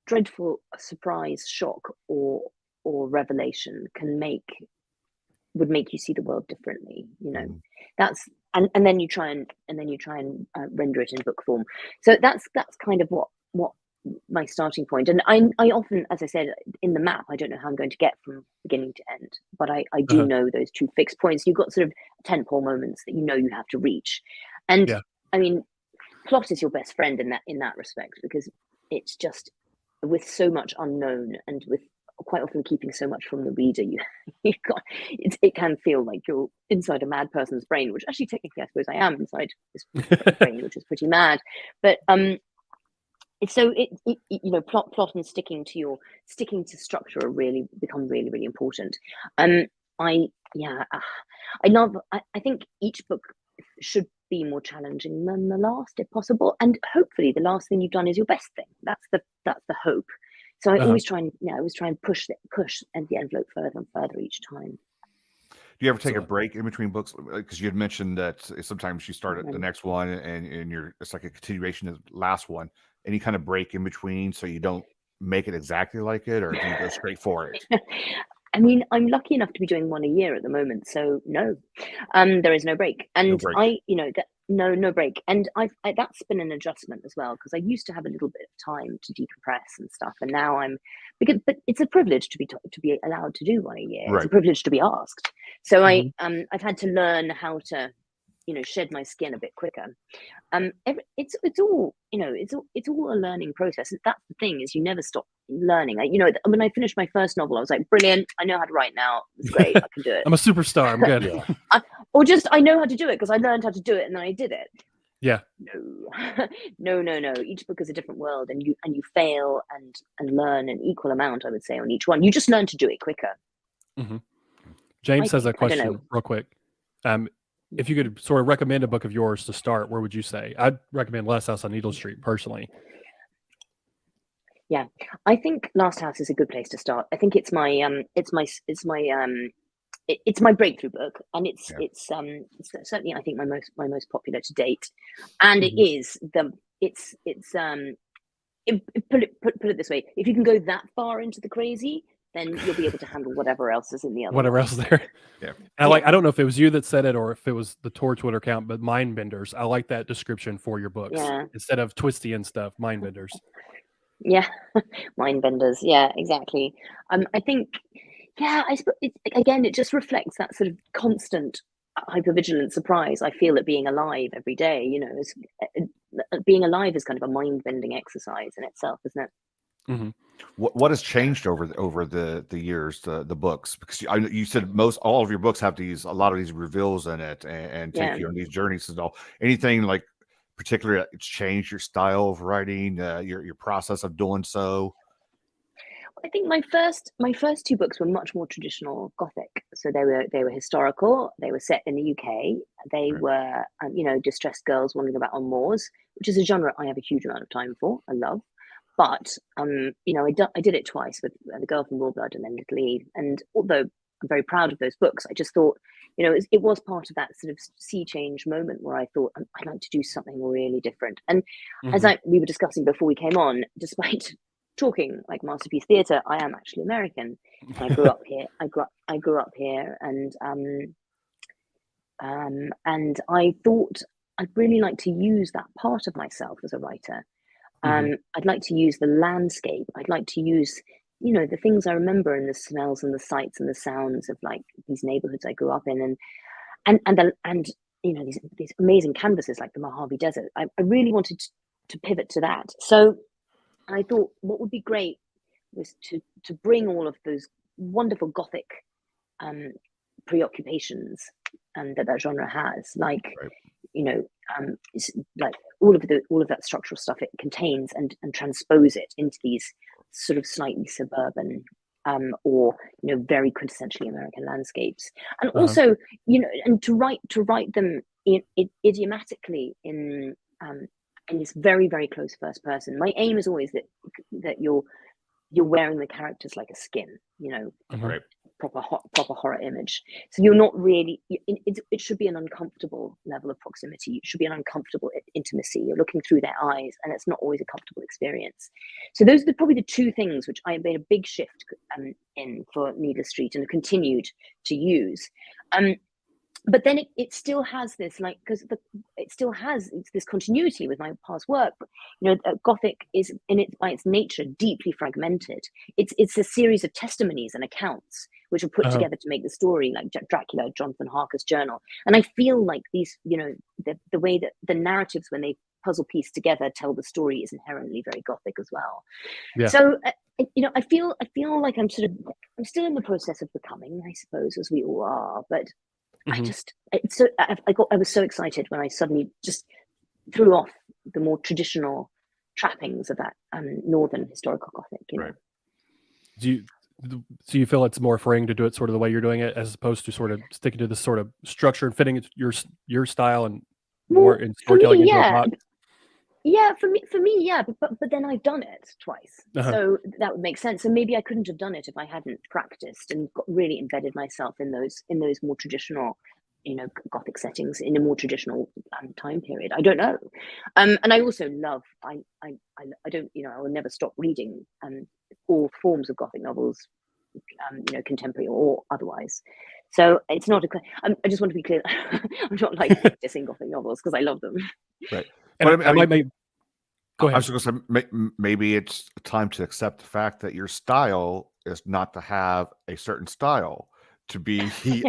[SPEAKER 4] dreadful surprise, shock, or revelation would make you see the world differently. That's and then you try and render it in book form. So that's kind of what my starting point. And I often, as I said, in the map, I don't know how I'm going to get from beginning to end, but I do
[SPEAKER 3] Uh-huh.
[SPEAKER 4] know those two fixed points. You've got sort of tentpole moments that you have to reach, and
[SPEAKER 3] Yeah.
[SPEAKER 4] I mean, plot is your best friend in that respect, because it's just, with so much unknown and with quite often keeping so much from the reader, it can feel like you're inside a mad person's brain, which actually technically I suppose I am inside this brain, which is pretty mad. But plot and sticking to structure become really, really important. I love. I think each book should be more challenging than the last, if possible, and hopefully the last thing you've done is your best thing. That's the hope. So I
[SPEAKER 3] Uh-huh.
[SPEAKER 4] always try and push and the envelope further and further each time.
[SPEAKER 2] Do you ever take a
[SPEAKER 3] So-
[SPEAKER 2] break in between books? Because you had mentioned that sometimes you start at the next one and it's like a continuation of the last one. Any kind of break in between so you don't make it exactly like it, or do you go straight for it?
[SPEAKER 4] I mean, I'm lucky enough to be doing one a year at the moment, so no, there is no break, and
[SPEAKER 2] No break.
[SPEAKER 4] no break, and that's been an adjustment as well, because I used to have a little bit of time to decompress and stuff, and now but it's a privilege to be allowed to do one a year. It's a
[SPEAKER 2] Right.
[SPEAKER 4] privilege to be asked. So
[SPEAKER 3] Mhm.
[SPEAKER 4] I've had to learn how to shed my skin a bit quicker. It's all it's all a learning process. That's the thing, is you never stop learning. When I finished my first novel, I was like, brilliant, I know how to write now. It's great, I can do it.
[SPEAKER 3] I'm a superstar. I'm good.
[SPEAKER 2] Yeah.
[SPEAKER 4] Or just, I know how to do it because I learned how to do it and then I did it.
[SPEAKER 3] Yeah.
[SPEAKER 4] No. Each book is a different world, and you fail and learn an equal amount, I would say, on each one. You just learn to do it quicker.
[SPEAKER 3] Mhm. James has a
[SPEAKER 4] I don't know.
[SPEAKER 3] question real quick. If you could sort of recommend a book of yours to start, where would you say? I'd recommend Last House on Needle Street personally.
[SPEAKER 4] Yeah, I think Last House is a good place to start. I think it's my breakthrough book, and it's certainly, I think, my most popular to date. And
[SPEAKER 3] Mhm.
[SPEAKER 4] put it this way: if you can go that far into the crazy, then you'll be able to handle whatever else is in the other.
[SPEAKER 3] Whatever else is there.
[SPEAKER 2] Yeah.
[SPEAKER 3] And I don't know if it was you that said it or if it was the Tor Twitter account, but mind benders. I like that description for your books.
[SPEAKER 4] Yeah.
[SPEAKER 3] Instead of twisty and stuff, mind benders.
[SPEAKER 4] Yeah, mind benders. Yeah, exactly. I think, I suppose it just reflects that sort of constant hypervigilant surprise I feel at being alive every day. Being alive is kind of a mind bending exercise in itself, isn't it?
[SPEAKER 3] Mm-hmm.
[SPEAKER 2] What has changed over the years, the books? Because you said all of your books have a lot of these reveals in it and take you on these journeys and all. Anything like particularly it's changed your style of writing, your process of doing so?
[SPEAKER 4] I think my first two books were much more traditional Gothic. So they were historical. They were set in the UK. They were distressed girls wandering about on moors, which is a genre I have a huge amount of time for. I love. But I did it twice with The Girl from RAWBLOOD and then Little Eve. And although I'm very proud of those books, I just thought, it was part of that sort of sea change moment where I thought I'd like to do something really different. And
[SPEAKER 3] Mm-hmm.
[SPEAKER 4] as we were discussing before we came on, despite talking like Masterpiece Theatre, I am actually American. I grew up here. I grew up here, and I thought I'd really like to use that part of myself as a writer. I'd like to use the landscape. I'd like to use, the things I remember, and the smells and the sights and the sounds of like these neighborhoods I grew up in, and these amazing canvases like the Mojave Desert. I really wanted to pivot to that. So I thought, what would be great was to bring all of those wonderful Gothic preoccupations that genre has, like it's like all of that structural stuff it contains, and transpose it into these sort of slightly suburban or very quintessentially American landscapes, and also and to write them idiomatically in this very, very close first person. My aim is always that you're wearing the characters like a skin,
[SPEAKER 2] Right.
[SPEAKER 4] proper horror image. So you're not really. It should be an uncomfortable level of proximity. It should be an uncomfortable intimacy. You're looking through their eyes, and it's not always a comfortable experience. So those are probably the two things which I made a big shift in for Needless Street, and have continued to use. But then it still has this, like, because it's this continuity with my past work. Gothic is by its nature deeply fragmented. It's a series of testimonies and accounts which are put together to make the story, like Dracula, Jonathan Harker's journal. And I feel like these, the way that the narratives, when they puzzle piece together, tell the story, is inherently very Gothic as well. Yeah. So I feel like I'm still in the process of becoming, I suppose, as we all are, but. I was so excited when I suddenly just threw off the more traditional trappings of that northern historical Gothic.
[SPEAKER 2] Right.
[SPEAKER 3] Do you feel it's more freeing to do it sort of the way you're doing it, as opposed to sort of sticking to this sort of structure and fitting your style and more in storytelling into a box?
[SPEAKER 4] Yeah, for me, yeah, but then I've done it twice, so that would make sense. So maybe I couldn't have done it if I hadn't practiced and really embedded myself in those more traditional, Gothic settings in a more traditional time period. I don't know, and I also love. I don't. I will never stop reading all forms of Gothic novels, contemporary or otherwise. So it's not I just want to be clear. I'm not like dissing Gothic novels, because I love them.
[SPEAKER 2] Right.
[SPEAKER 3] And I might go ahead.
[SPEAKER 2] I was just going to say, maybe it's time to accept the fact that your style is not to have a certain style, to be to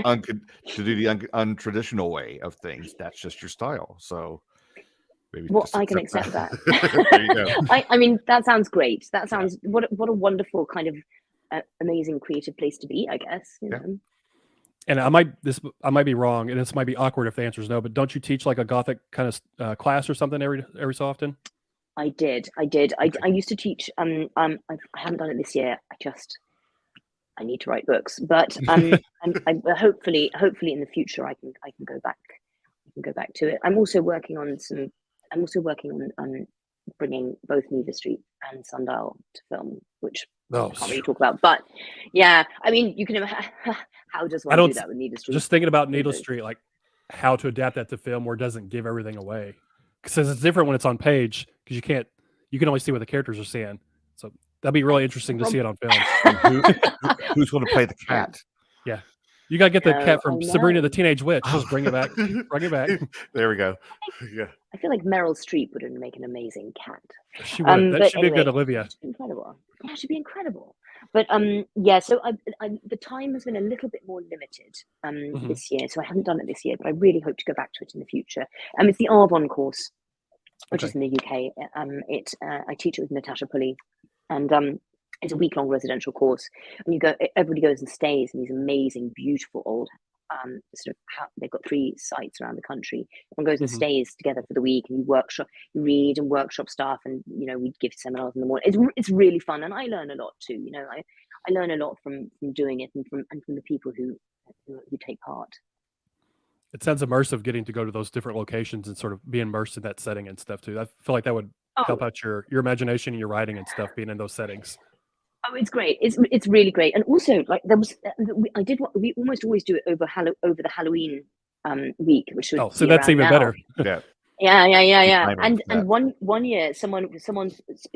[SPEAKER 2] do the untraditional way of things. That's just your style. So maybe.
[SPEAKER 4] Well, I can accept that.
[SPEAKER 2] There you go.
[SPEAKER 4] I mean, that sounds great. That sounds what a wonderful kind of amazing creative place to be, I guess.
[SPEAKER 3] And I might be wrong, and this might be awkward if the answer is no, but don't you teach like a Gothic kind of class or something every so often?
[SPEAKER 4] I did.
[SPEAKER 3] Okay.
[SPEAKER 4] I used to teach. I haven't done it this year. I need to write books, but and hopefully in the future I can go back. I can go back to it. I'm also working on bringing both Needless Street and Sundial to film, which I can't really talk about. But yeah, I mean, you can imagine how does one do that with Needless Street?
[SPEAKER 3] Just thinking about Needless Street, like how to adapt that to film where it doesn't give everything away, because it's different when it's on page, because you can only see what the characters are seeing. So that'd be really interesting to see it on film.
[SPEAKER 2] Who's going to play the cat?
[SPEAKER 3] Yeah. You got to get the cat from Sabrina the Teenage Witch. Just bring it back. Bring it back.
[SPEAKER 2] There we go. Yeah.
[SPEAKER 4] I feel like Meryl Streep would make an amazing cat.
[SPEAKER 3] She would. That should be a good Olivia.
[SPEAKER 4] She'd be incredible. Yeah, she'd be incredible. But yeah, so the time has been a little bit more limited this year, so I haven't done it this year, but I really hope to go back to it in the future. It's the Arvon course, which is in the UK. I teach it with Natasha Pulley, and it's a week-long residential course, and everybody goes and stays in these amazing, beautiful old they've got 3 sites around the country. Everyone goes and stays together for the week, and you read and workshop stuff, and we give seminars in the morning. It's really fun, and I learn a lot too. I learn a lot from doing it, and from the people who take part.
[SPEAKER 3] It sounds immersive, getting to go to those different locations and sort of be immersed in that setting and stuff too. I feel like that would help out your imagination and your writing and stuff, being in those settings.
[SPEAKER 4] Oh, it's great. It's really great. And also, like, we almost always do it over the Halloween week, which should
[SPEAKER 3] so that's even better.
[SPEAKER 4] Yeah. And one year, someone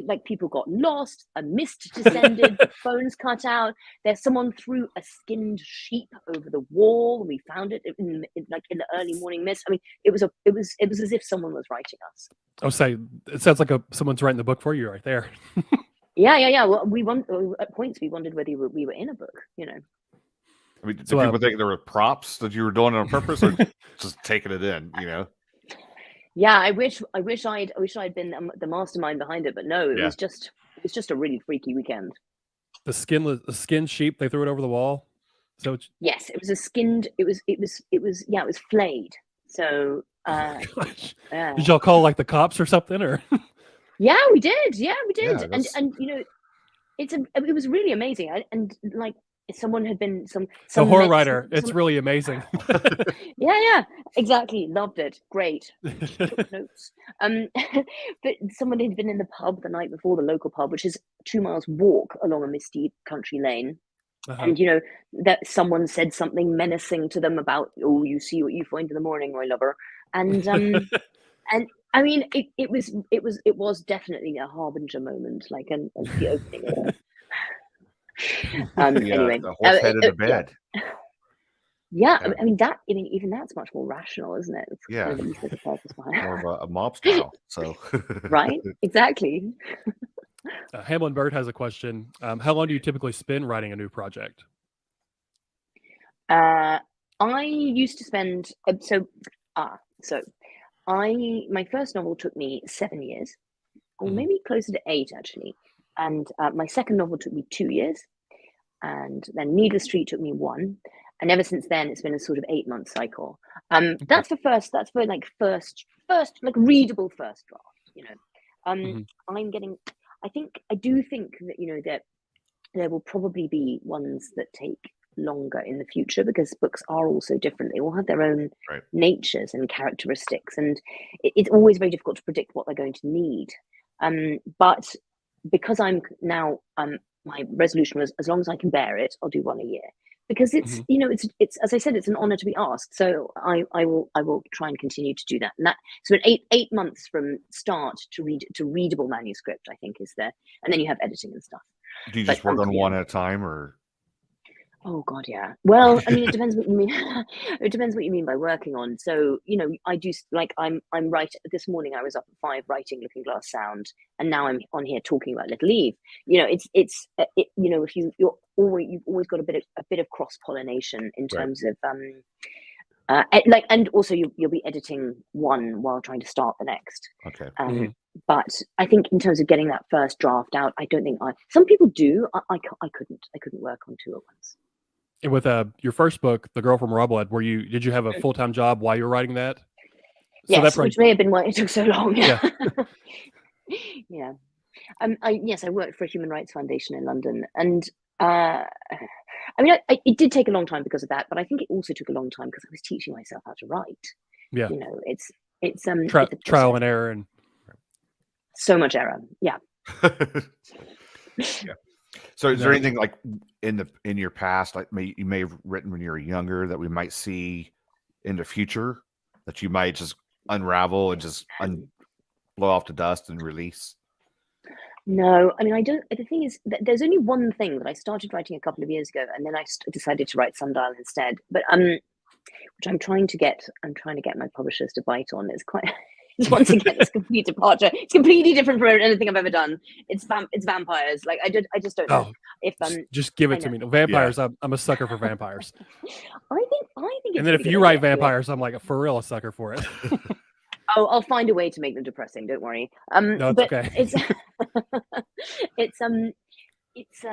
[SPEAKER 4] like, people got lost, a mist descended, the phones cut out. Someone threw a skinned sheep over the wall, and we found it in the early morning mist. I mean, it was as if someone was writing us.
[SPEAKER 3] Oh, say it sounds like someone's writing the book for you right there.
[SPEAKER 4] Yeah. Well, at points we wondered whether we were in a book.
[SPEAKER 2] I mean, did people think there were props that you were doing it on purpose, or just taking it in?
[SPEAKER 4] Yeah, I wish I'd been the mastermind behind it, but no, it was just a really freaky weekend.
[SPEAKER 3] the skin sheep. They threw it over the wall. So
[SPEAKER 4] yes, it was a skinned. It was yeah, it was flayed. So
[SPEAKER 3] gosh. Did y'all call like the cops or something, or?
[SPEAKER 4] Yeah, we did. Yeah, we did.
[SPEAKER 2] Yeah,
[SPEAKER 4] and you know, it was really amazing. And like someone had been some
[SPEAKER 3] horror writer. It's really amazing.
[SPEAKER 4] yeah, exactly. Loved it. Great. Took notes. But someone had been in the pub the night before, the local pub, which is 2 miles walk along a misty country lane. And you know that someone said something menacing to them about, oh, you see what you find in the morning, my lover. And and I mean, it was definitely a harbinger moment, like the opening of anyway,
[SPEAKER 2] the horse head in the bed.
[SPEAKER 4] Yeah, I mean even that's much more rational, isn't it? It's
[SPEAKER 2] Yeah.
[SPEAKER 4] kind of the purpose behind
[SPEAKER 2] More of a mob style. So
[SPEAKER 4] right, exactly.
[SPEAKER 3] Hamlin Bird has a question. How long do you typically spend writing a new project?
[SPEAKER 4] I used to spend my first novel took me 7 years, or maybe closer to 8 actually, and my second novel took me 2 years, and then Needless Street took me 1, and ever since then it's been a sort of 8-month cycle. That's for like first like readable first draft, you know. I do think that, you know, that there will probably be ones that take longer in the future, because books are also different. They all have their own natures and characteristics, and it's always very difficult to predict what they're going to need. But because I'm now, my resolution was, as long as I can bear it, I'll do 1 a year, because it's you know, it's as I said, it's an honor to be asked. So I will try and continue to do that. And that, so in 8 months from start to readable manuscript, I think is there, and then you have editing and stuff.
[SPEAKER 2] Do you just work on one at a time, or?
[SPEAKER 4] Oh God, yeah. Well, I mean, it depends what you mean. It depends what you mean by working on. So, you know, I do, like, I'm right. This morning I was up at 5 writing Looking Glass Sound, and now I'm on here talking about Little Eve. You know, it's you know, if you've always got a bit of cross pollination in terms of like, and also you'll be editing one while trying to start the next.
[SPEAKER 2] Okay.
[SPEAKER 4] But I think in terms of getting that first draft out, I don't think some people do. I couldn't work on 2 at once.
[SPEAKER 3] And with your first book, The Girl from RAWBLOOD, did you have a full-time job while you were writing that?
[SPEAKER 4] Yes, which may have been why it took so long.
[SPEAKER 3] Yeah.
[SPEAKER 4] Yeah. I worked for a human rights foundation in London, and I mean, it did take a long time because of that, but I think it also took a long time because I was teaching myself how to write.
[SPEAKER 3] Yeah.
[SPEAKER 4] You know, it's
[SPEAKER 3] trial and error, and
[SPEAKER 4] so much error. Yeah.
[SPEAKER 2] Yeah. So is there anything like in your past, like you may have written when you were younger, that we might see in the future that you might just unravel and just blow off to dust and release?
[SPEAKER 4] No, I mean, I don't. The thing is, there's only one thing that I started writing a couple of years ago, and then I decided to write Sundial instead. But which I'm trying to get my publishers to bite on. It's quite. Once again, it's complete departure. It's completely different from anything I've ever done. It's vampires. Like I just don't know if
[SPEAKER 3] just give it to me. No, vampires. Yeah. I'm a sucker for vampires.
[SPEAKER 4] I think.
[SPEAKER 3] And then if you write vampires, I'm like for real a sucker for it.
[SPEAKER 4] Oh, I'll find a way to make them depressing. Don't worry.
[SPEAKER 3] No, it's okay.
[SPEAKER 4] It's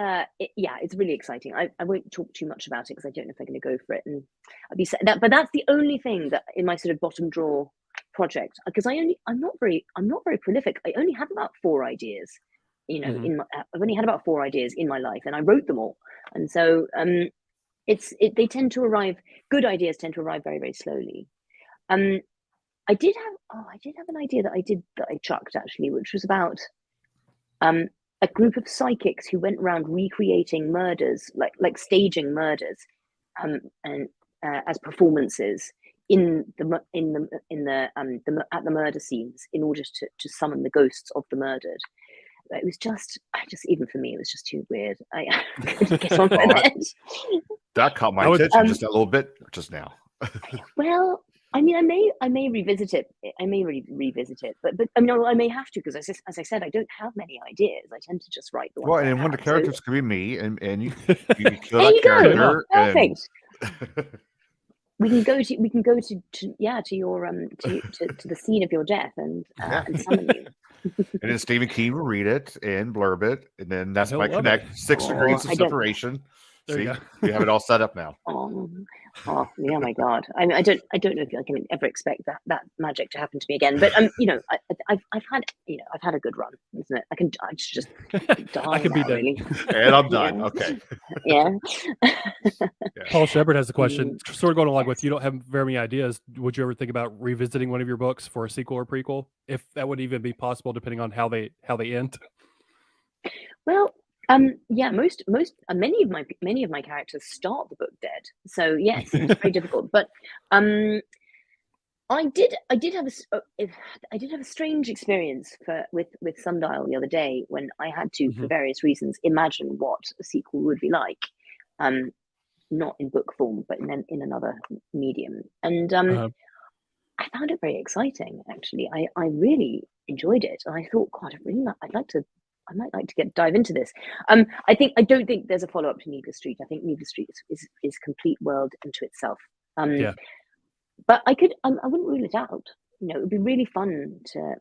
[SPEAKER 4] really exciting. I won't talk too much about it because I don't know if I'm going to go for it, and I'll be that. But that's the only thing that in my sort of bottom drawer project, because I'm not very prolific. I only have about 4 ideas, you know. I've only had about 4 ideas in my life, and I wrote them all. And so they tend to arrive. Good ideas tend to arrive very, very slowly. I did have an idea that I chucked actually, which was about a group of psychics who went around recreating murders, like staging murders, and as performances at the murder scenes in order to summon the ghosts of the murdered. It was just even for me, it was just too weird. I couldn't get on with it.
[SPEAKER 2] That caught my attention just a little bit just now.
[SPEAKER 4] Well, I mean, I may revisit it. But I mean, I may have to, because as I said, I don't have many ideas. I tend to just write the ones.
[SPEAKER 2] Well, and one of the characters could be me, and you kill
[SPEAKER 4] there
[SPEAKER 2] that character.
[SPEAKER 4] Perfect. We can go to your to the scene of your death and summon you.
[SPEAKER 2] And then Stephen King will read it and blurb it, and then that's
[SPEAKER 3] He'll
[SPEAKER 2] my
[SPEAKER 3] love
[SPEAKER 2] connect.
[SPEAKER 3] it.
[SPEAKER 2] 6
[SPEAKER 4] Oh,
[SPEAKER 2] degrees of
[SPEAKER 4] I don't-
[SPEAKER 2] separation.
[SPEAKER 3] There
[SPEAKER 2] See,
[SPEAKER 3] you go.
[SPEAKER 2] we have it all set up now.
[SPEAKER 4] Oh, yeah, my God. I mean, I don't know if I can ever expect that magic to happen to me again. But you know, I've had a good run, isn't it? I should just die
[SPEAKER 3] I could be
[SPEAKER 4] now,
[SPEAKER 3] done.
[SPEAKER 4] really.
[SPEAKER 2] And I'm done.
[SPEAKER 4] Yeah.
[SPEAKER 2] Okay.
[SPEAKER 4] Yeah.
[SPEAKER 3] Paul Shepard has a question, sort of going along with, you don't have very many ideas. Would you ever think about revisiting one of your books for a sequel or prequel, if that would even be possible, depending on how they end?
[SPEAKER 4] Well, yeah, many of my characters start the book dead. So yes, it's very difficult. But I did have a strange experience with Sundial the other day when I had to, for various reasons, imagine what a sequel would be like. Not in book form, but in another medium. And I found it very exciting, actually. I really enjoyed it. And I thought, God, I might like to dive into this. I don't think there's a follow-up to Needless Street. I think Needless Street is complete world unto itself.
[SPEAKER 3] Yeah.
[SPEAKER 4] But I wouldn't rule it out. You know, it would be really fun to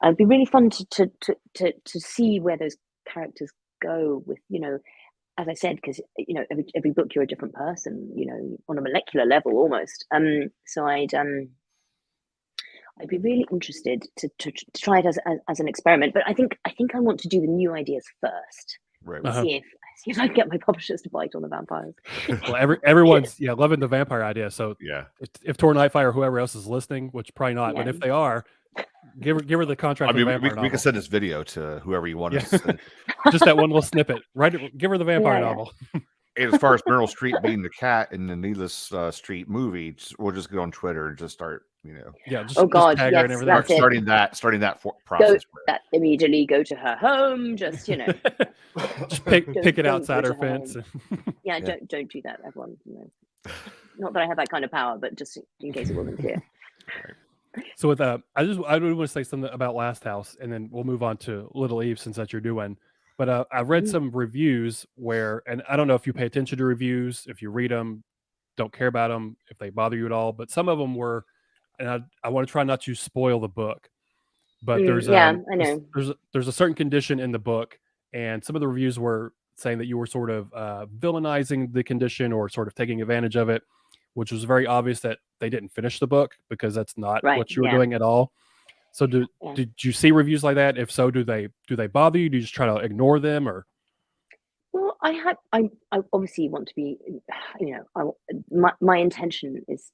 [SPEAKER 4] it'd be really fun to see where those characters go with, you know, as I said, because, you know, every book you're a different person, you know, on a molecular level almost. So I'd be really interested to try it as an experiment. But I think I want to do the new ideas first.
[SPEAKER 2] Right.
[SPEAKER 4] See if I can get my publishers to bite on the vampires.
[SPEAKER 3] Well, everyone's loving the vampire idea. So
[SPEAKER 2] Yeah.
[SPEAKER 3] if Tor Nightfire or whoever else is listening, which probably not, but if they are, give her the contract.
[SPEAKER 2] I mean,
[SPEAKER 3] for the vampire
[SPEAKER 2] we can
[SPEAKER 3] novel.
[SPEAKER 2] send this video to whoever you want
[SPEAKER 3] Yeah.
[SPEAKER 2] to send.
[SPEAKER 3] Just that one little snippet, right? Give her the vampire novel.
[SPEAKER 2] And as far as Meryl Streep being the cat in the Needless Street movie, we'll just go on Twitter and just start, you know.
[SPEAKER 3] Yeah. Just,
[SPEAKER 4] oh God,
[SPEAKER 3] just tag her and
[SPEAKER 4] yes,
[SPEAKER 3] everything.
[SPEAKER 4] that's it.
[SPEAKER 2] starting that process.
[SPEAKER 4] Immediately go to her home. Just, you know,
[SPEAKER 3] just pick it
[SPEAKER 4] don't
[SPEAKER 3] outside
[SPEAKER 4] go
[SPEAKER 3] her
[SPEAKER 4] to her
[SPEAKER 3] fence.
[SPEAKER 4] Yeah, don't do that, everyone. You know. Not that I have that kind of power, but just in case it wasn't clear.
[SPEAKER 3] So with I would want to say something about Last House, and then we'll move on to Little Eve, since that's you're doing. But I've read some reviews where, and I don't know if you pay attention to reviews, if you read them, don't care about them, if they bother you at all. But some of them were, and I want to try not to spoil the book. But there's
[SPEAKER 4] I know.
[SPEAKER 3] There's a certain condition in the book, and some of the reviews were saying that you were sort of villainizing the condition or sort of taking advantage of it, which was very obvious that they didn't finish the book, because that's not what you were doing at all. So did you see reviews like that? If so, do they bother you? Do you just try to ignore them, or?
[SPEAKER 4] Well, I obviously want to be, you know, my intention is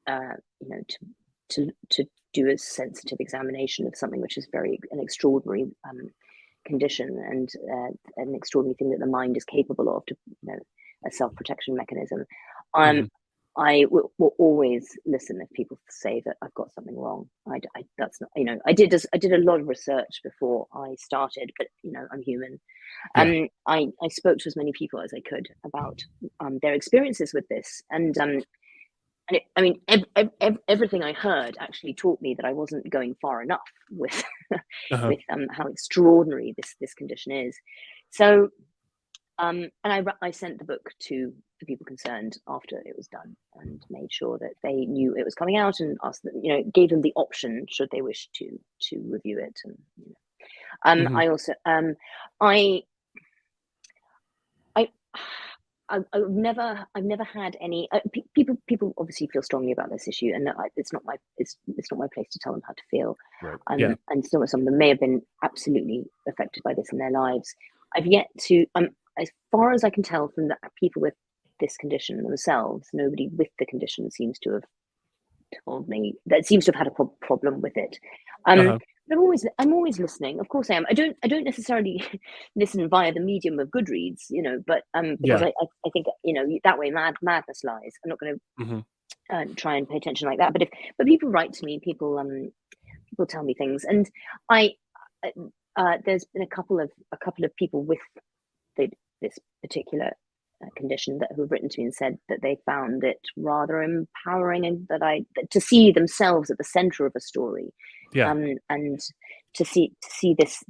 [SPEAKER 4] you know, to do a sensitive examination of something which is an extraordinary condition, and an extraordinary thing that the mind is capable of, to, you know, a self-protection mechanism. I will always listen if people say that I've got something wrong. That's not, you know, I did a lot of research before I started, but, you know, I'm human. I spoke to as many people as I could about their experiences with this, and I mean, everything I heard actually taught me that I wasn't going far enough with with how extraordinary this condition is. So, and I sent the book to the people concerned after it was done, and made sure that they knew it was coming out, and asked them, you know, gave them the option should they wish to review it. And, you know, I also I've never had any people obviously feel strongly about this issue, and it's not my place to tell them how to feel.
[SPEAKER 2] Right.
[SPEAKER 4] And some of them may have been absolutely affected by this in their lives. I've yet to, as far as I can tell from the people with this condition themselves, nobody with the condition seems to have told me that seems to have had a problem with it. But I'm always listening. Of course I am. I don't necessarily listen via the medium of Goodreads, you know, but because I think, you know, that way madness lies. I'm not going to try and pay attention like that. But people write to me, people tell me things, and there's been a couple of people with this particular condition that who've written to me and said that they found it rather empowering, and that to see themselves at the center of a story, and to see this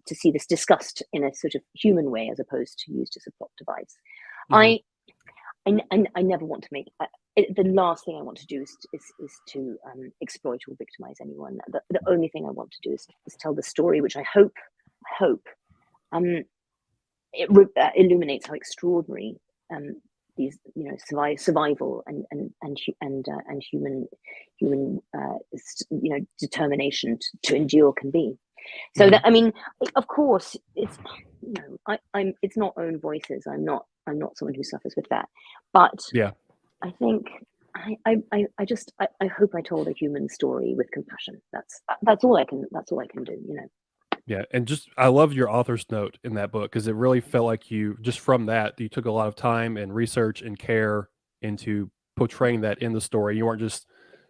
[SPEAKER 4] discussed in a sort of human way as opposed to used as a plot device. I never want to make the last thing I want to do is to exploit or victimize anyone. The only thing I want to do is tell the story, which I hope it illuminates how extraordinary these survival and human determination to endure can be. So that, I mean, of course, it's it's not own voices. I'm not someone who suffers with that, but
[SPEAKER 3] Yeah.
[SPEAKER 4] I think I hope I told a human story with compassion. That's all I can do.
[SPEAKER 3] Yeah, and just I love your author's note in that book because it really felt like you just from that you took a lot of time and research and care into portraying that in the story. You weren't just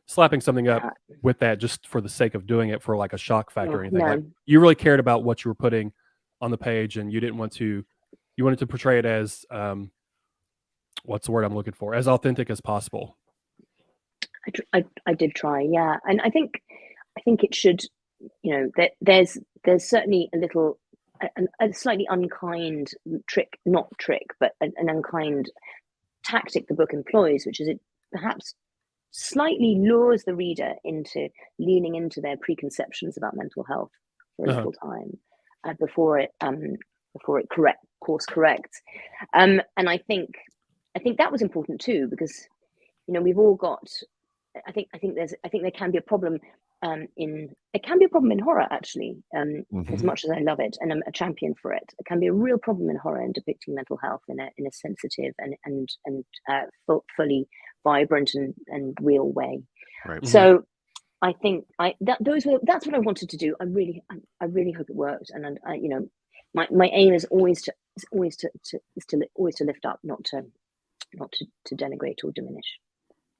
[SPEAKER 3] slapping something up with that just for the sake of doing it for like a shock factor or anything.
[SPEAKER 4] No.
[SPEAKER 3] Like you really cared about what you were putting on the page, and you didn't want to. You wanted to portray it as what's the word I'm looking for? As authentic as possible.
[SPEAKER 4] I did try, yeah, and I think it should. There's certainly a slightly unkind but an unkind tactic the book employs, which is it perhaps slightly lures the reader into leaning into their preconceptions about mental health for a little time before it course corrects. And I think that was important too, because we've all got. I think there can be a problem in horror actually. As much as I love it and I'm a champion for it, it can be a real problem in horror in depicting mental health in a sensitive and fully vibrant and real way.
[SPEAKER 2] Right.
[SPEAKER 4] So I think that's what I wanted to do. I really hope it worked, and my aim is always to lift up, not to denigrate or diminish.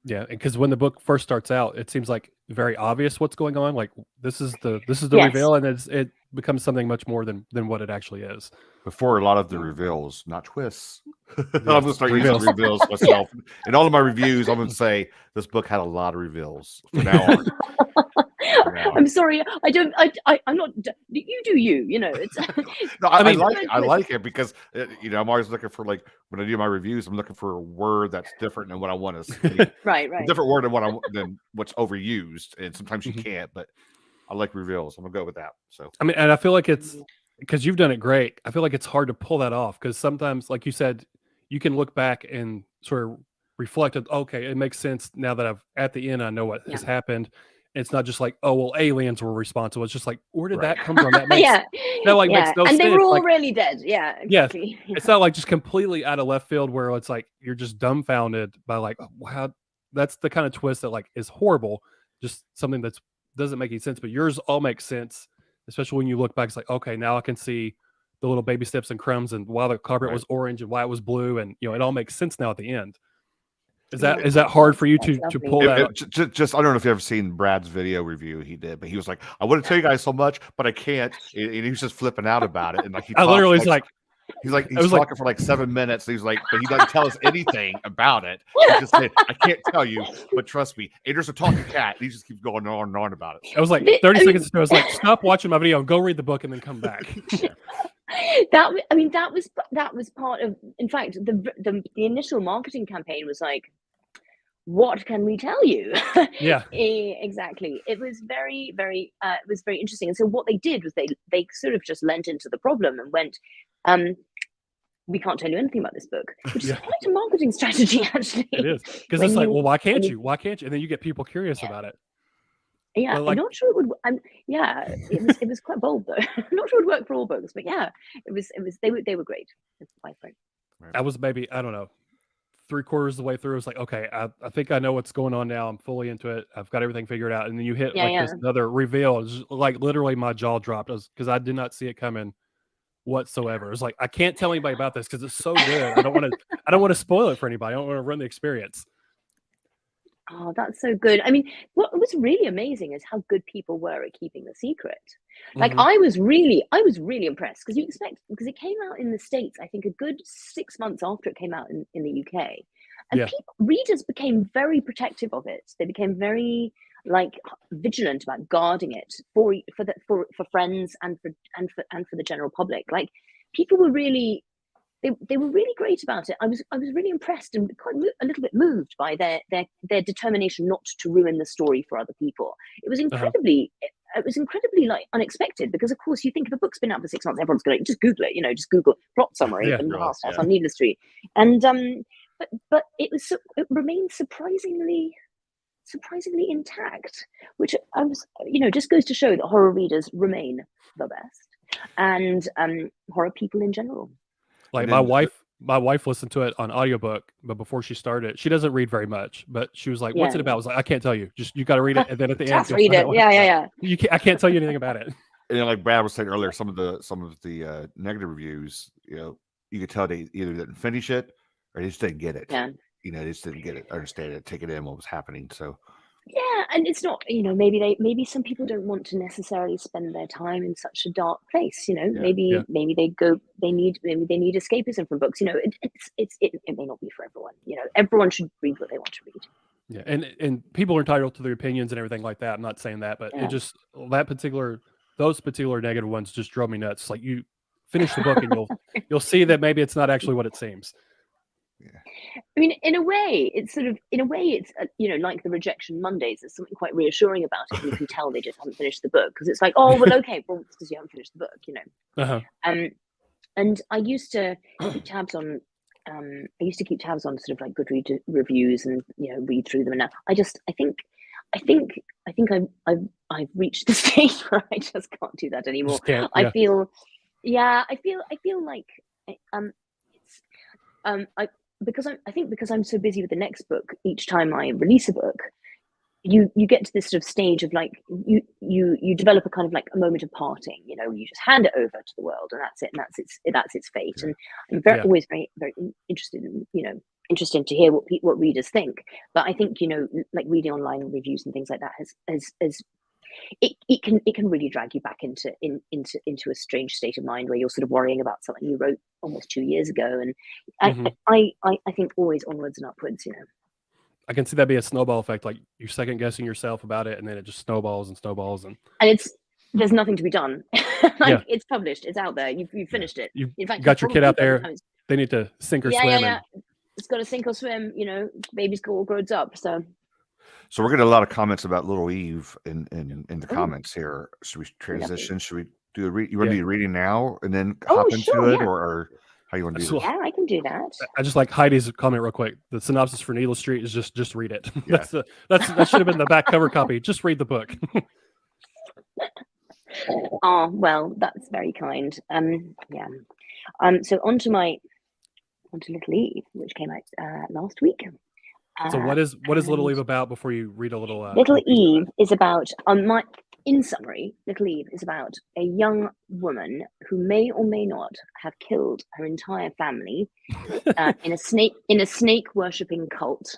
[SPEAKER 3] Yeah, because when the book first starts out, it seems like very obvious what's going on. Like this is the
[SPEAKER 4] Yes.
[SPEAKER 3] reveal, and it becomes something much more than what it actually is.
[SPEAKER 2] Before a lot of the reveals, not twists. I'm
[SPEAKER 3] Yes,
[SPEAKER 2] gonna start using
[SPEAKER 3] reveals.
[SPEAKER 2] reveals myself. In all of my reviews, I'm gonna say this book had a lot of reveals from now on.
[SPEAKER 4] I'm sorry, I'm not. You do you. It's.
[SPEAKER 2] No, I like it because I'm always looking for, like, when I do my reviews, I'm looking for a word that's different than what I want to see.
[SPEAKER 4] Right.
[SPEAKER 2] A different word than what's overused, and sometimes you can't. But I like reveals. I'm gonna go with that. So
[SPEAKER 3] I mean, and I feel like it's because you've done it great. I feel like it's hard to pull that off because sometimes, like you said, you can look back and sort of reflect. Okay, it makes sense now that at the end I know what has happened. It's not just like, oh well, aliens were responsible. It's just like, where did that come from? That makes makes no
[SPEAKER 4] and
[SPEAKER 3] sense.
[SPEAKER 4] They were all really dead. Yeah, exactly.
[SPEAKER 3] Yes. It's not like just completely out of left field where it's like you're just dumbfounded by like, wow, that's the kind of twist that like is horrible. Just something that doesn't make any sense. But yours all makes sense, especially when you look back. It's like, okay, now I can see the little baby steps and crumbs and why the carpet was orange and why it was blue, and it all makes sense now at the end. Is that hard for you to pull that up?
[SPEAKER 2] Just I don't know if you've ever seen Brad's video review he did, but he was like, I want to tell you guys so much, but I can't. And he was just flipping out about it. And like
[SPEAKER 3] I literally was like
[SPEAKER 2] he's talking for like 7 minutes. And he's like, but he doesn't tell us anything about it. He just said, I can't tell you, but trust me. And there's a talking cat. And he just keeps going on and on about it.
[SPEAKER 3] I was like 30 seconds ago. I was like, stop watching my video and go read the book and then come back.
[SPEAKER 4] That was part of. In fact, the initial marketing campaign was like, what can we tell you?
[SPEAKER 3] Yeah,
[SPEAKER 4] exactly. It was very, very. It was very interesting. And so what they did was they sort of just leant into the problem and went, we can't tell you anything about this book, which is quite a marketing strategy, actually.
[SPEAKER 3] it is because it's like, well, why can't you? Why can't you? And then you get people curious about it.
[SPEAKER 4] Yeah, I'm not sure it would. It was quite bold though. I'm not sure it would work for all books, but yeah, it was. They were great.
[SPEAKER 3] I was maybe, I don't know, 3/4 of the way through. I was like, okay, I think I know what's going on now. I'm fully into it. I've got everything figured out. And then you hit this another reveal. It's just, like literally my jaw dropped because I did not see it coming whatsoever. It's like, I can't tell anybody about this because it's so good. I don't want to spoil it for anybody. I don't want to ruin the experience.
[SPEAKER 4] Oh, that's so good. I mean, what was really amazing is how good people were at keeping the secret. Like I was really impressed because because it came out in the States, I think a good 6 months after it came out in the UK. And readers became very protective of it. They became very vigilant about guarding it for friends and for the general public. Like people were really they were really great about it. I was really impressed and a little bit moved by their determination not to ruin the story for other people. It was incredibly like unexpected, because of course you think if a book's been out for 6 months, everyone's going to just Google it, just Google plot summary
[SPEAKER 3] Yeah,
[SPEAKER 4] from the
[SPEAKER 2] right,
[SPEAKER 4] last house
[SPEAKER 2] yeah.
[SPEAKER 4] on Needless Street, and but it remained surprisingly intact, which I was just goes to show that horror readers remain the best, and horror people in general.
[SPEAKER 3] Like
[SPEAKER 2] And
[SPEAKER 3] my
[SPEAKER 2] then-
[SPEAKER 3] wife listened to it on audiobook, but before she started, she doesn't read very much, but she was like, "What's it about?" I was like, "I can't tell you. Just you got to read it, and then at the end,
[SPEAKER 4] Just
[SPEAKER 3] you'll
[SPEAKER 4] read
[SPEAKER 3] find
[SPEAKER 4] it.
[SPEAKER 3] out what
[SPEAKER 4] Yeah,
[SPEAKER 3] it's
[SPEAKER 4] yeah,
[SPEAKER 3] about.
[SPEAKER 4] yeah.
[SPEAKER 3] I can't tell you anything about it."
[SPEAKER 2] And then, like Brad was saying earlier, some of the negative reviews, you could tell they either didn't finish it or they just didn't get it.
[SPEAKER 4] Yeah.
[SPEAKER 2] They just didn't get it, understand it, take it in what was happening. So
[SPEAKER 4] Yeah, and it's not, maybe some people don't want to necessarily spend their time in such a dark place. Maybe they need escapism from books. It may not be for everyone. Everyone should read what they want to read.
[SPEAKER 3] Yeah, and people are entitled to their opinions and everything like that. I'm not saying that, but
[SPEAKER 4] Yeah.
[SPEAKER 3] it just those particular negative ones just drove me nuts. Like, you finish the book and you'll see that maybe it's not actually what it seems.
[SPEAKER 4] I mean, in a way, it's like the rejection Mondays. There's something quite reassuring about it. And you can tell they just haven't finished the book, because it's like, oh, well, okay, well, it's because you haven't finished the book,
[SPEAKER 3] Uh-huh.
[SPEAKER 4] And I used to keep tabs on. Sort of like Goodreads reviews and read through them. And now I think I've reached the stage where I just can't do that anymore.
[SPEAKER 3] Just can't,
[SPEAKER 4] I feel like because I'm so busy with the next book, each time I release a book, you get to this sort of stage of like you develop a kind of like a moment of parting. You just hand it over to the world, and that's it, and that's its fate. And I'm always very, very interested in interested to hear what readers think. But I think like reading online reviews and things like that has it can really drag you back into a strange state of mind where you're sort of worrying about something you wrote almost 2 years ago. And I think always onwards and upwards.
[SPEAKER 3] I can see that be a snowball effect. Like, you're second guessing yourself about it, and then it just snowballs and snowballs, and
[SPEAKER 4] there's nothing to be done. It's published, it's out there. You've finished it.
[SPEAKER 3] You've
[SPEAKER 4] In fact,
[SPEAKER 3] got your kid out there.
[SPEAKER 4] times.
[SPEAKER 3] They need to sink or swim.
[SPEAKER 4] Yeah. It's got to sink or swim. Baby's all grown up. So
[SPEAKER 2] we're getting a lot of comments about Little Eve in the comments here. Should we transition? Should we do you want to do a reading now and then hop into it, or how you want to do this?
[SPEAKER 4] Yeah, I can do that.
[SPEAKER 3] I just like Heidi's comment real quick. The synopsis for Needless Street is just read it.
[SPEAKER 2] Yeah.
[SPEAKER 3] That should have been the back cover copy. Just read the book.
[SPEAKER 4] Oh, well, that's very kind. Yeah. So on to Little Eve, which came out last week.
[SPEAKER 3] So what is Little Eve about before you read a little?
[SPEAKER 4] Little Eve is about, in summary, Little Eve is about a young woman who may or may not have killed her entire family in a snake worshipping cult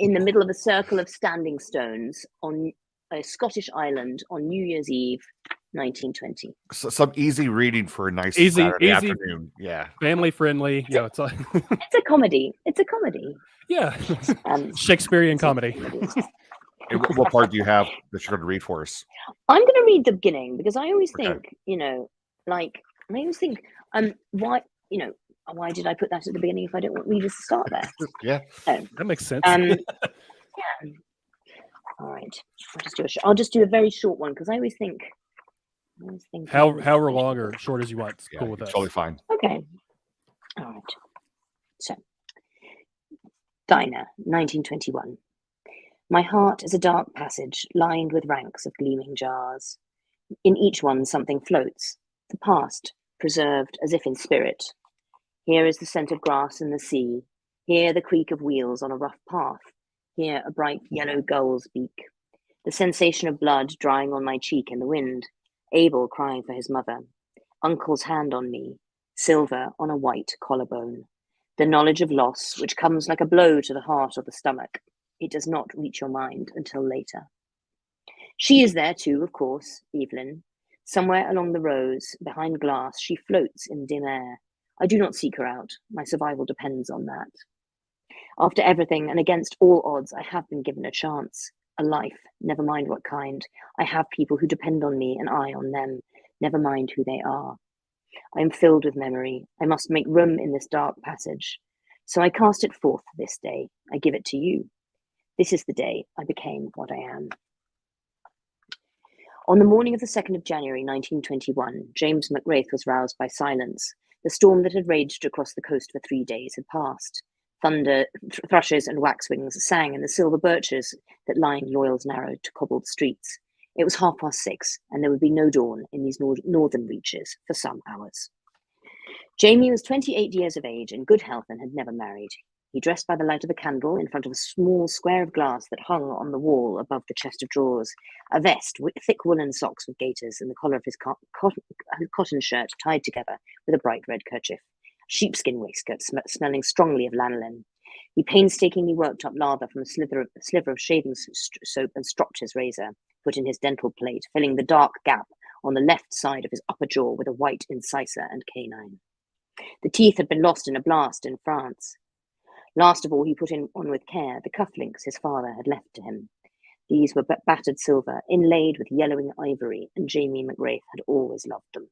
[SPEAKER 4] in the middle of a circle of standing stones on a Scottish island on New Year's Eve, 1920.
[SPEAKER 2] So, some easy reading for a nice
[SPEAKER 3] Easy
[SPEAKER 2] afternoon. Yeah,
[SPEAKER 3] family friendly. Yeah, it's like
[SPEAKER 4] It's a comedy.
[SPEAKER 3] yeah, Shakespearean comedy.
[SPEAKER 2] And what part do you have that you're going to read for us?
[SPEAKER 4] I'm going to read the beginning, because I always
[SPEAKER 2] Okay.
[SPEAKER 4] think, why did I put that at the beginning if I don't want readers to start there?
[SPEAKER 2] Yeah,
[SPEAKER 3] That makes sense.
[SPEAKER 4] Yeah. All right. I'll just do a very short one, because I always think.
[SPEAKER 3] However long or short as you want. It's cool with
[SPEAKER 2] it's
[SPEAKER 3] us.
[SPEAKER 2] totally fine.
[SPEAKER 4] Okay. All right. So, Diner, 1921. My heart is a dark passage lined with ranks of gleaming jars. In each one, something floats, the past, preserved as if in spirit. Here is the scent of grass in the sea. Here, the creak of wheels on a rough path. Here, a bright yellow gull's beak. The sensation of blood drying on my cheek in the wind. Abel crying for his mother. Uncle's hand on me. Silver on a white collarbone. The knowledge of loss, which comes like a blow to the heart or the stomach. It does not reach your mind until later. She is there too, of course, Evelyn. Somewhere along the rows, behind glass, she floats in dim air. I do not seek her out. My survival depends on that. After everything and against all odds, I have been given a chance. A life, never mind what kind. I have people who depend on me and I on them, never mind who they are. I am filled with memory. I must make room in this dark passage. So I cast it forth this day. I give it to you. This is the day I became what I am. On the morning of the 2nd of January 1921, James McWraith was roused by silence. The storm that had raged across the coast for 3 days had passed. Thunder, thrushes and waxwings sang in the silver birches that lined Loyal's narrow cobbled streets. It was 6:30, and there would be no dawn in these northern reaches for some hours. Jamie was 28 years of age, in good health, and had never married. He dressed by the light of a candle in front of a small square of glass that hung on the wall above the chest of drawers, a vest with thick woolen socks with gaiters, and the collar of his cotton shirt tied together with a bright red kerchief, sheepskin waistcoat smelling strongly of lanolin. He painstakingly worked up lather from a sliver of shaving soap and stropped his razor, put in his dental plate, filling the dark gap on the left side of his upper jaw with a white incisor and canine. The teeth had been lost in a blast in France. Last of all, he put on with care the cufflinks his father had left to him. These were battered silver, inlaid with yellowing ivory, and Jamie McWraith had always loved them.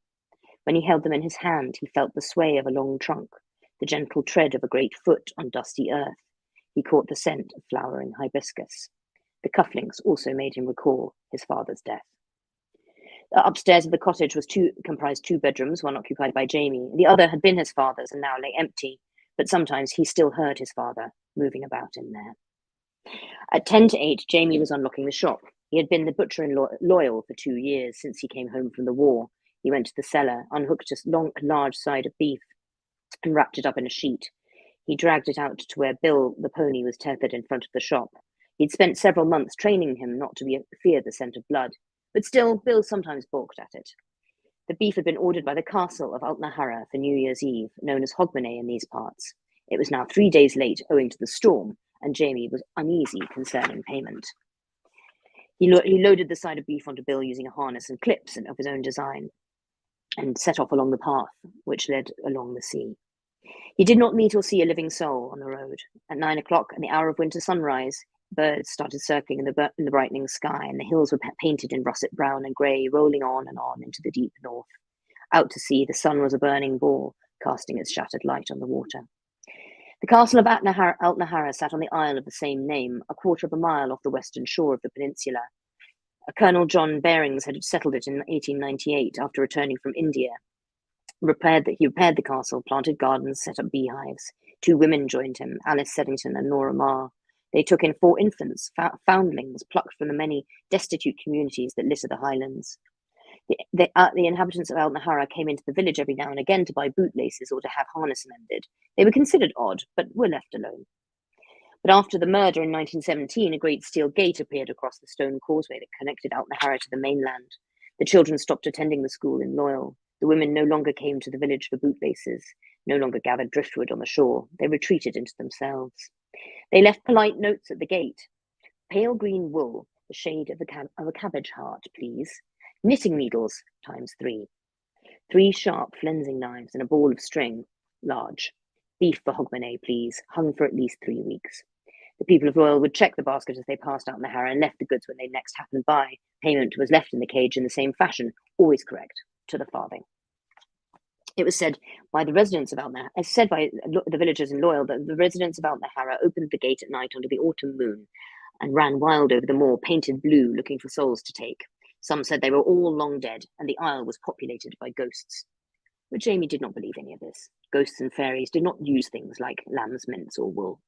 [SPEAKER 4] When he held them in his hand, he felt the sway of a long trunk, the gentle tread of a great foot on dusty earth. He caught the scent of flowering hibiscus. The cufflinks also made him recall his father's death. Upstairs of the cottage comprised 2 bedrooms, one occupied by Jamie. The other had been his father's and now lay empty, but sometimes he still heard his father moving about in there. At 7:50, Jamie was unlocking the shop. He had been the butcher in Loyal for 2 years since he came home from the war. He went to the cellar, unhooked a large side of beef, and wrapped it up in a sheet. He dragged it out to where Bill, the pony, was tethered in front of the shop. He'd spent several months training him not to fear the scent of blood, but still, Bill sometimes balked at it. The beef had been ordered by the castle of Altnahara for New Year's Eve, known as Hogmanay in these parts. It was now 3 days late owing to the storm, and Jamie was uneasy concerning payment. He loaded the side of beef onto Bill using a harness and clips of his own design, and set off along the path which led along the sea. He did not meet or see a living soul on the road. At 9 o'clock, in the hour of winter sunrise, birds started circling in the brightening sky, and the hills were painted in russet brown and grey, rolling on and on into the deep north. Out to sea, the sun was a burning ball, casting its shattered light on the water. The castle of Altnahara sat on the isle of the same name, a quarter of a mile off the western shore of the peninsula. Colonel John Bearings had settled it in 1898 after returning from India. He repaired the castle, planted gardens, set up beehives. 2 women joined him, Alice Seddington and Nora Marr. They took in 4 infants, foundlings, plucked from the many destitute communities that litter the highlands. The inhabitants of Altnahara came into the village every now and again to buy bootlaces or to have harness mended. They were considered odd, but were left alone. But after the murder in 1917, a great steel gate appeared across the stone causeway that connected Altnahara to the mainland. The children stopped attending the school in Loyal. The women no longer came to the village for bootlaces, no longer gathered driftwood on the shore. They retreated into themselves. They left polite notes at the gate. Pale green wool, the shade of a cabbage heart, please. Knitting needles, ×3. 3 sharp flensing knives and a ball of string, large. Beef for Hogmanay, please, hung for at least 3 weeks. The people of Loyal would check the basket as they passed out Altnahara and left the goods when they next happened by. Payment was left in the cage in the same fashion, always correct, to the farthing. It was said by the residents of Altnahara, the villagers in Loyal, that the residents of Altnahara opened the gate at night under the autumn moon and ran wild over the moor, painted blue, looking for souls to take. Some said they were all long dead, and the isle was populated by ghosts. But Jamie did not believe any of this. Ghosts and fairies did not use things like lamb's mince or wool.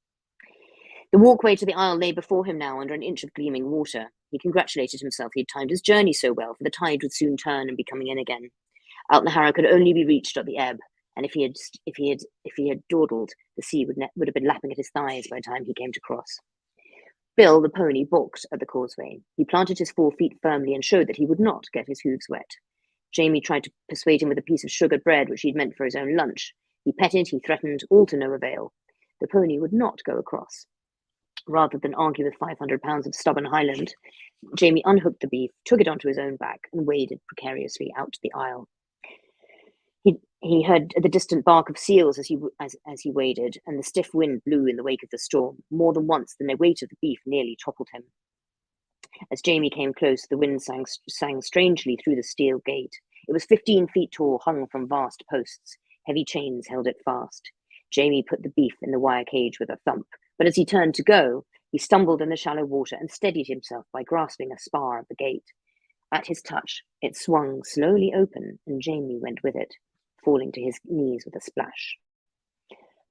[SPEAKER 4] The walkway to the isle lay before him now under an inch of gleaming water. He congratulated himself he had timed his journey so well, for the tide would soon turn and be coming in again. Altnahara could only be reached at the ebb, and if he had dawdled, the sea would have been lapping at his thighs by the time he came to cross. Bill, the pony, balked at the causeway. He planted his 4 feet firmly and showed that he would not get his hooves wet. Jamie tried to persuade him with a piece of sugared bread which he'd meant for his own lunch. He petted, he threatened, all to no avail. The pony would not go across. Rather than argue with 500 pounds of stubborn Highland, Jamie unhooked the beef, took it onto his own back, and waded precariously out to the isle. He heard the distant bark of seals as he waded, and the stiff wind blew in the wake of the storm. More than once, the weight of the beef nearly toppled him. As Jamie came close, the wind sang strangely through the steel gate. It was 15 feet tall, hung from vast posts. Heavy chains held it fast. Jamie put the beef in the wire cage with a thump, but as he turned to go, he stumbled in the shallow water and steadied himself by grasping a spar of the gate. At his touch, it swung slowly open, and Jamie went with it, falling to his knees with a splash.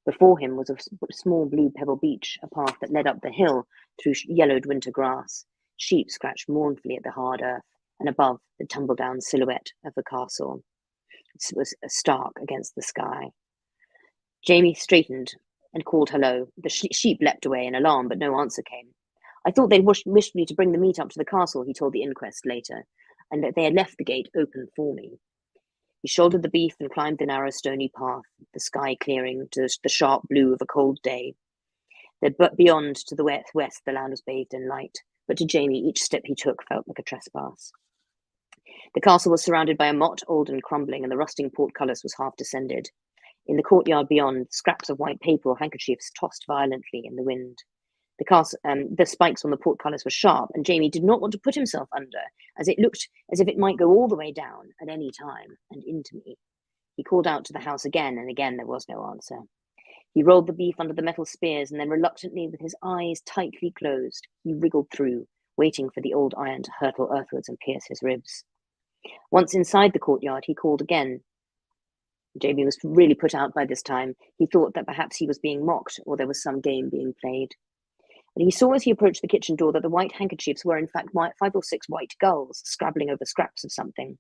[SPEAKER 4] Before him was a small blue pebble beach, a path that led up the hill through yellowed winter grass. Sheep scratched mournfully at the hard earth, and above, the tumble-down silhouette of the castle. It was stark against the sky. Jamie straightened and called hello. The sheep leapt away in alarm, but no answer came. I thought they'd wished me to bring the meat up to the castle, he told the inquest later, and that they had left the gate open for me. He shouldered the beef and climbed the narrow stony path, the sky clearing to the sharp blue of a cold day. But beyond, to the west, the land was bathed in light, but to Jamie, each step he took felt like a trespass. The castle was surrounded by a moat, old and crumbling, and the rusting portcullis was half descended. In the courtyard beyond, scraps of white paper or handkerchiefs tossed violently in the wind. The spikes on the portcullis were sharp, and Jamie did not want to put himself under, as it looked as if it might go all the way down at any time and into me. He called out to the house again, and again there was no answer. He rolled the beef under the metal spears, and then reluctantly, with his eyes tightly closed, he wriggled through, waiting for the old iron to hurtle earthwards and pierce his ribs. Once inside the courtyard, he called again. Jamie was really put out by this time. He thought that perhaps he was being mocked, or there was some game being played. But he saw as he approached the kitchen door that the white handkerchiefs were in fact 5 or 6 white gulls scrabbling over scraps of something.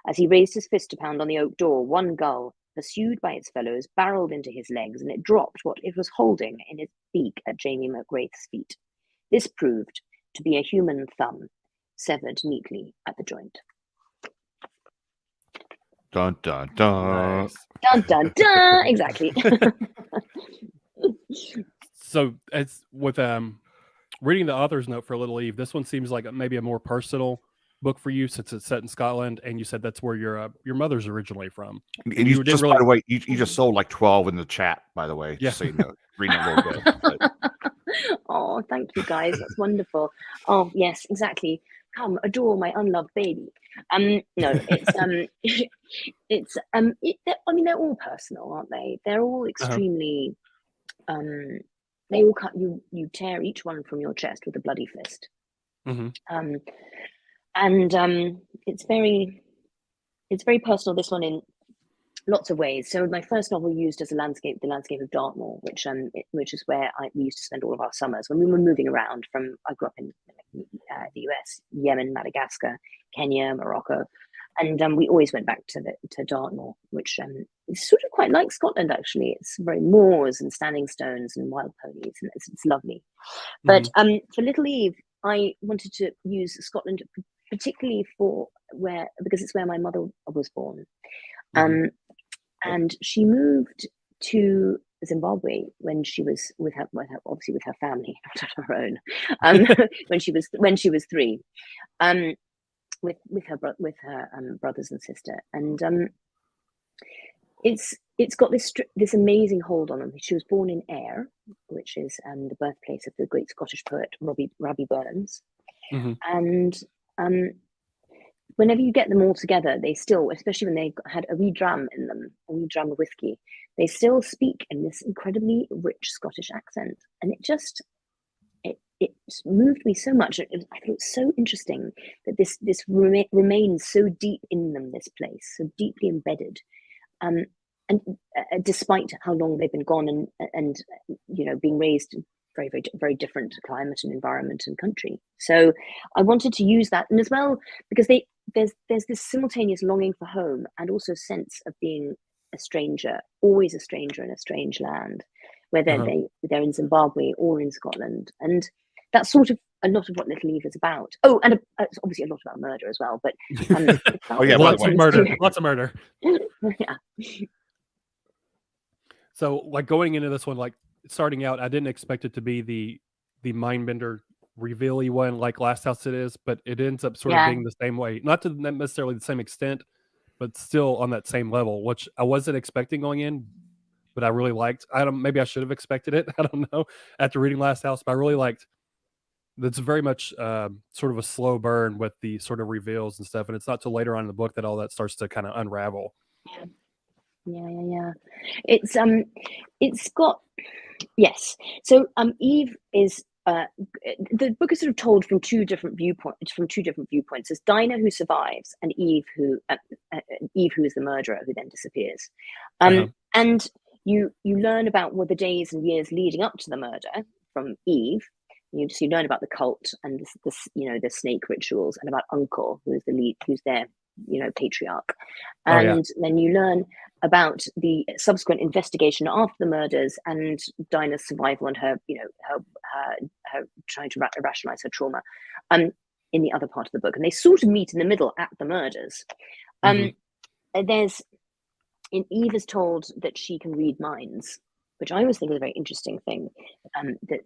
[SPEAKER 4] As he raised his fist to pound on the oak door, one gull, pursued by its fellows, barreled into his legs, and it dropped what it was holding in its beak at Jamie McGrath's feet. This proved to be a human thumb, severed neatly at the joint.
[SPEAKER 2] Dun, dun, dun.
[SPEAKER 3] Nice.
[SPEAKER 4] Dun, dun, dun! Exactly.
[SPEAKER 3] So it's with reading the author's note for Little Eve, this one seems like maybe a more personal book for you since it's set in Scotland, and you said that's where your mother's originally from.
[SPEAKER 2] And you just, by the way, you just sold like 12 in the chat, by the way.
[SPEAKER 3] Yeah.
[SPEAKER 2] Just so you know, reading a little bit. But.
[SPEAKER 4] Oh, thank you guys. That's wonderful. Oh, yes, exactly. Come adore my unloved baby. No, it's I mean, they're all personal, aren't they? They're all extremely they all cut you tear each one from your chest with a bloody fist.
[SPEAKER 3] Mm-hmm.
[SPEAKER 4] It's very personal, this one, in lots of ways. So my first novel used as a landscape the landscape of Dartmoor, which is where we used to spend all of our summers when we were moving around. I grew up in the US, Yemen, Madagascar, Kenya, Morocco, and we always went back to Dartmoor, which is sort of quite like Scotland, actually. It's very moors and standing stones and wild ponies, and it's lovely. But for Little Eve, I wanted to use Scotland particularly because it's where my mother was born. And she moved to Zimbabwe when she was with her family, not on her own, when she was 3, with her brothers and sister, and it's got this amazing hold on them. She was born in Ayr, which is the birthplace of the great Scottish poet Robbie Burns, and whenever you get them all together, they still, especially when they had a wee dram in them, a wee dram of whiskey, they still speak in this incredibly rich Scottish accent, and it moved me so much. I thought it was so interesting that this remains so deep in them, this place, so deeply embedded, and despite how long they've been gone and being raised in very, very, very different climate and environment and country. So I wanted to use that, and as well because there's this simultaneous longing for home and also sense of being a stranger, always a stranger in a strange land, whether they're in Zimbabwe or in Scotland, and that's sort of a lot of what Little Eve is about. Oh, and it's obviously a lot about murder as well. But
[SPEAKER 3] lots of murder.
[SPEAKER 4] Yeah.
[SPEAKER 3] So, like, going into this one, like starting out, I didn't expect it to be the mindbender reveal-y one like Last House it is, but it ends up sort of being the same way, not to necessarily the same extent, but still on that same level, which I wasn't expecting going in, but I really liked. Maybe I should have expected it. I don't know after reading Last House, but I really liked that's very much sort of a slow burn with the sort of reveals and stuff, and it's not till later on in the book that all that starts to kind of unravel.
[SPEAKER 4] Yeah. It's got, yes. So Eve is the book is sort of told from two different viewpoints. There's Dinah, who survives, and Eve, who is the murderer, who then disappears. And you learn about what the days and years leading up to the murder from Eve. You learn about the cult and the snake rituals, and about Uncle, who's the lead, who's their patriarch. And then you learn about the subsequent investigation after the murders and Dinah's survival and her trying to rationalize her trauma in the other part of the book. And they sort of meet in the middle at the murders. Eve is told that she can read minds, which I always think is a very interesting thing that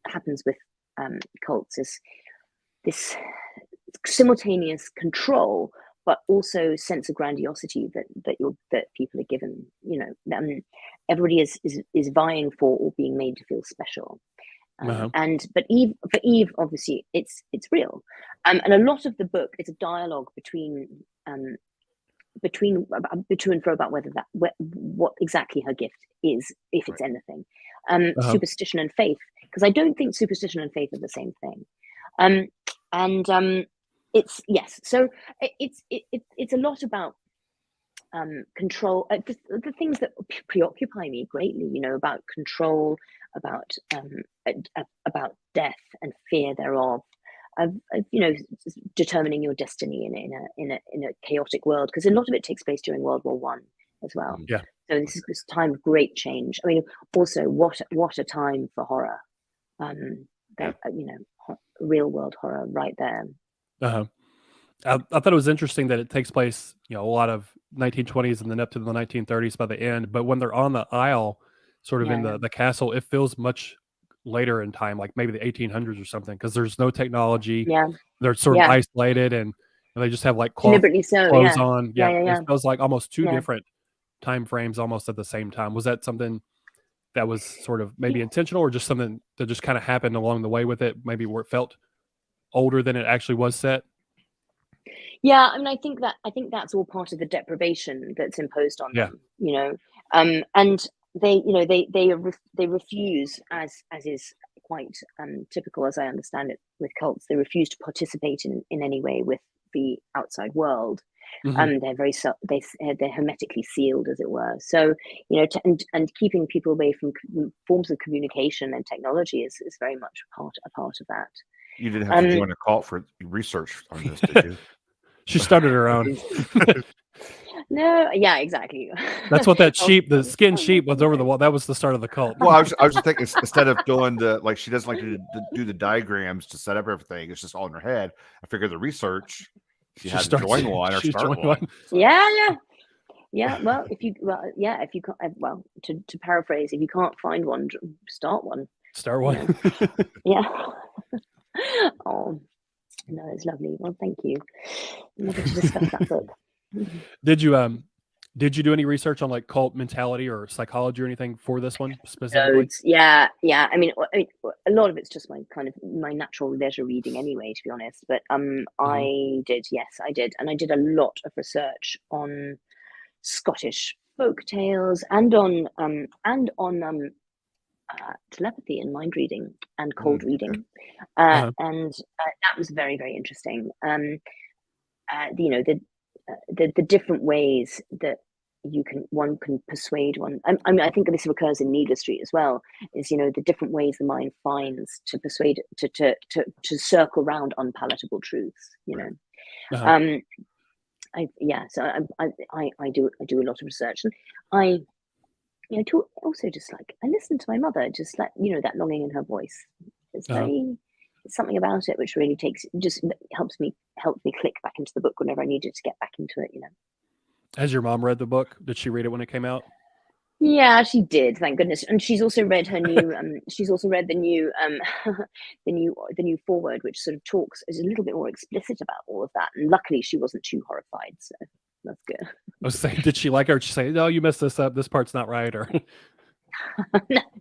[SPEAKER 4] happens with cults, is this simultaneous control, but also sense of grandiosity that people are given. Everybody is vying for or being made to feel special. But for Eve, obviously, it's real. And a lot of the book is a dialogue between to and fro about what exactly her gift is, if it's anything. Superstition and faith, because I don't think superstition and faith are the same thing. It's a lot about control, the things that preoccupy me greatly, about control, about death and fear thereof, of determining your destiny in a chaotic world, because a lot of it takes place during World War I as well.
[SPEAKER 3] Yeah.
[SPEAKER 4] So this is this time of great change. I mean, also what a time for horror. Real world horror right there.
[SPEAKER 3] I thought it was interesting that it takes place, a lot of 1920s and then up to the 1930s by the end. But when they're on the Isle, sort of in the castle, it feels much later in time, like maybe the 1800s or something, because there's no technology.
[SPEAKER 4] Yeah,
[SPEAKER 3] they're sort of isolated and they just have like clothes on. It feels like almost two different time frames almost at the same time. Was that something that was sort of maybe intentional, or just something that just kind of happened along the way with it, maybe where it felt older than it actually was set?
[SPEAKER 4] Yeah, I mean, I think that's all part of the deprivation that's imposed on them, and they refuse, as is quite typical, as I understand it, with cults. They refuse to participate in any way with the outside world. They're they're hermetically sealed, as it were. So and keeping people away from forms of communication and technology is very much a part of that.
[SPEAKER 2] You didn't have to join a cult for research on this, did you?
[SPEAKER 3] She started her own.
[SPEAKER 4] No, yeah, exactly.
[SPEAKER 3] That's what that the skin sheep was over the wall. That was the start of the cult.
[SPEAKER 2] Well, I was just thinking, instead of doing she doesn't like to do the diagrams to set up everything. It's just all in her head. I figured the research, she had to join one or start one.
[SPEAKER 4] Yeah. Well, if you can't, to paraphrase, if you can't find one, start one.
[SPEAKER 3] Start one.
[SPEAKER 4] Yeah. Oh. No, it's lovely. Well, thank you. I'm happy to discuss that book.
[SPEAKER 3] Did you do any research on like cult mentality or psychology or anything for this one specifically?
[SPEAKER 4] Yeah. I mean, a lot of it's just my natural leisure reading anyway, to be honest. But I did, and I did a lot of research on Scottish folk tales and on telepathy and mind reading and cold reading, and that was very, very interesting. The different ways that one can persuade one. I mean, I think this occurs in Needler Street as well. Is the different ways the mind finds to persuade to circle around unpalatable truths. So I do a lot of research, and I. Also just I listen to my mother, just that longing in her voice. It's something about it which really helps me click back into the book whenever I needed to get back into it.
[SPEAKER 3] Has your mom read the book? Did she read it when it came out?
[SPEAKER 4] Yeah, she did, thank goodness. And she's also read her new. She's also read the new the new foreword, which sort of is a little bit more explicit about all of that. And luckily, she wasn't too horrified. So. That's good.
[SPEAKER 3] I was saying, did she like her? Did she say, "No, you messed this up. This part's not right"? Or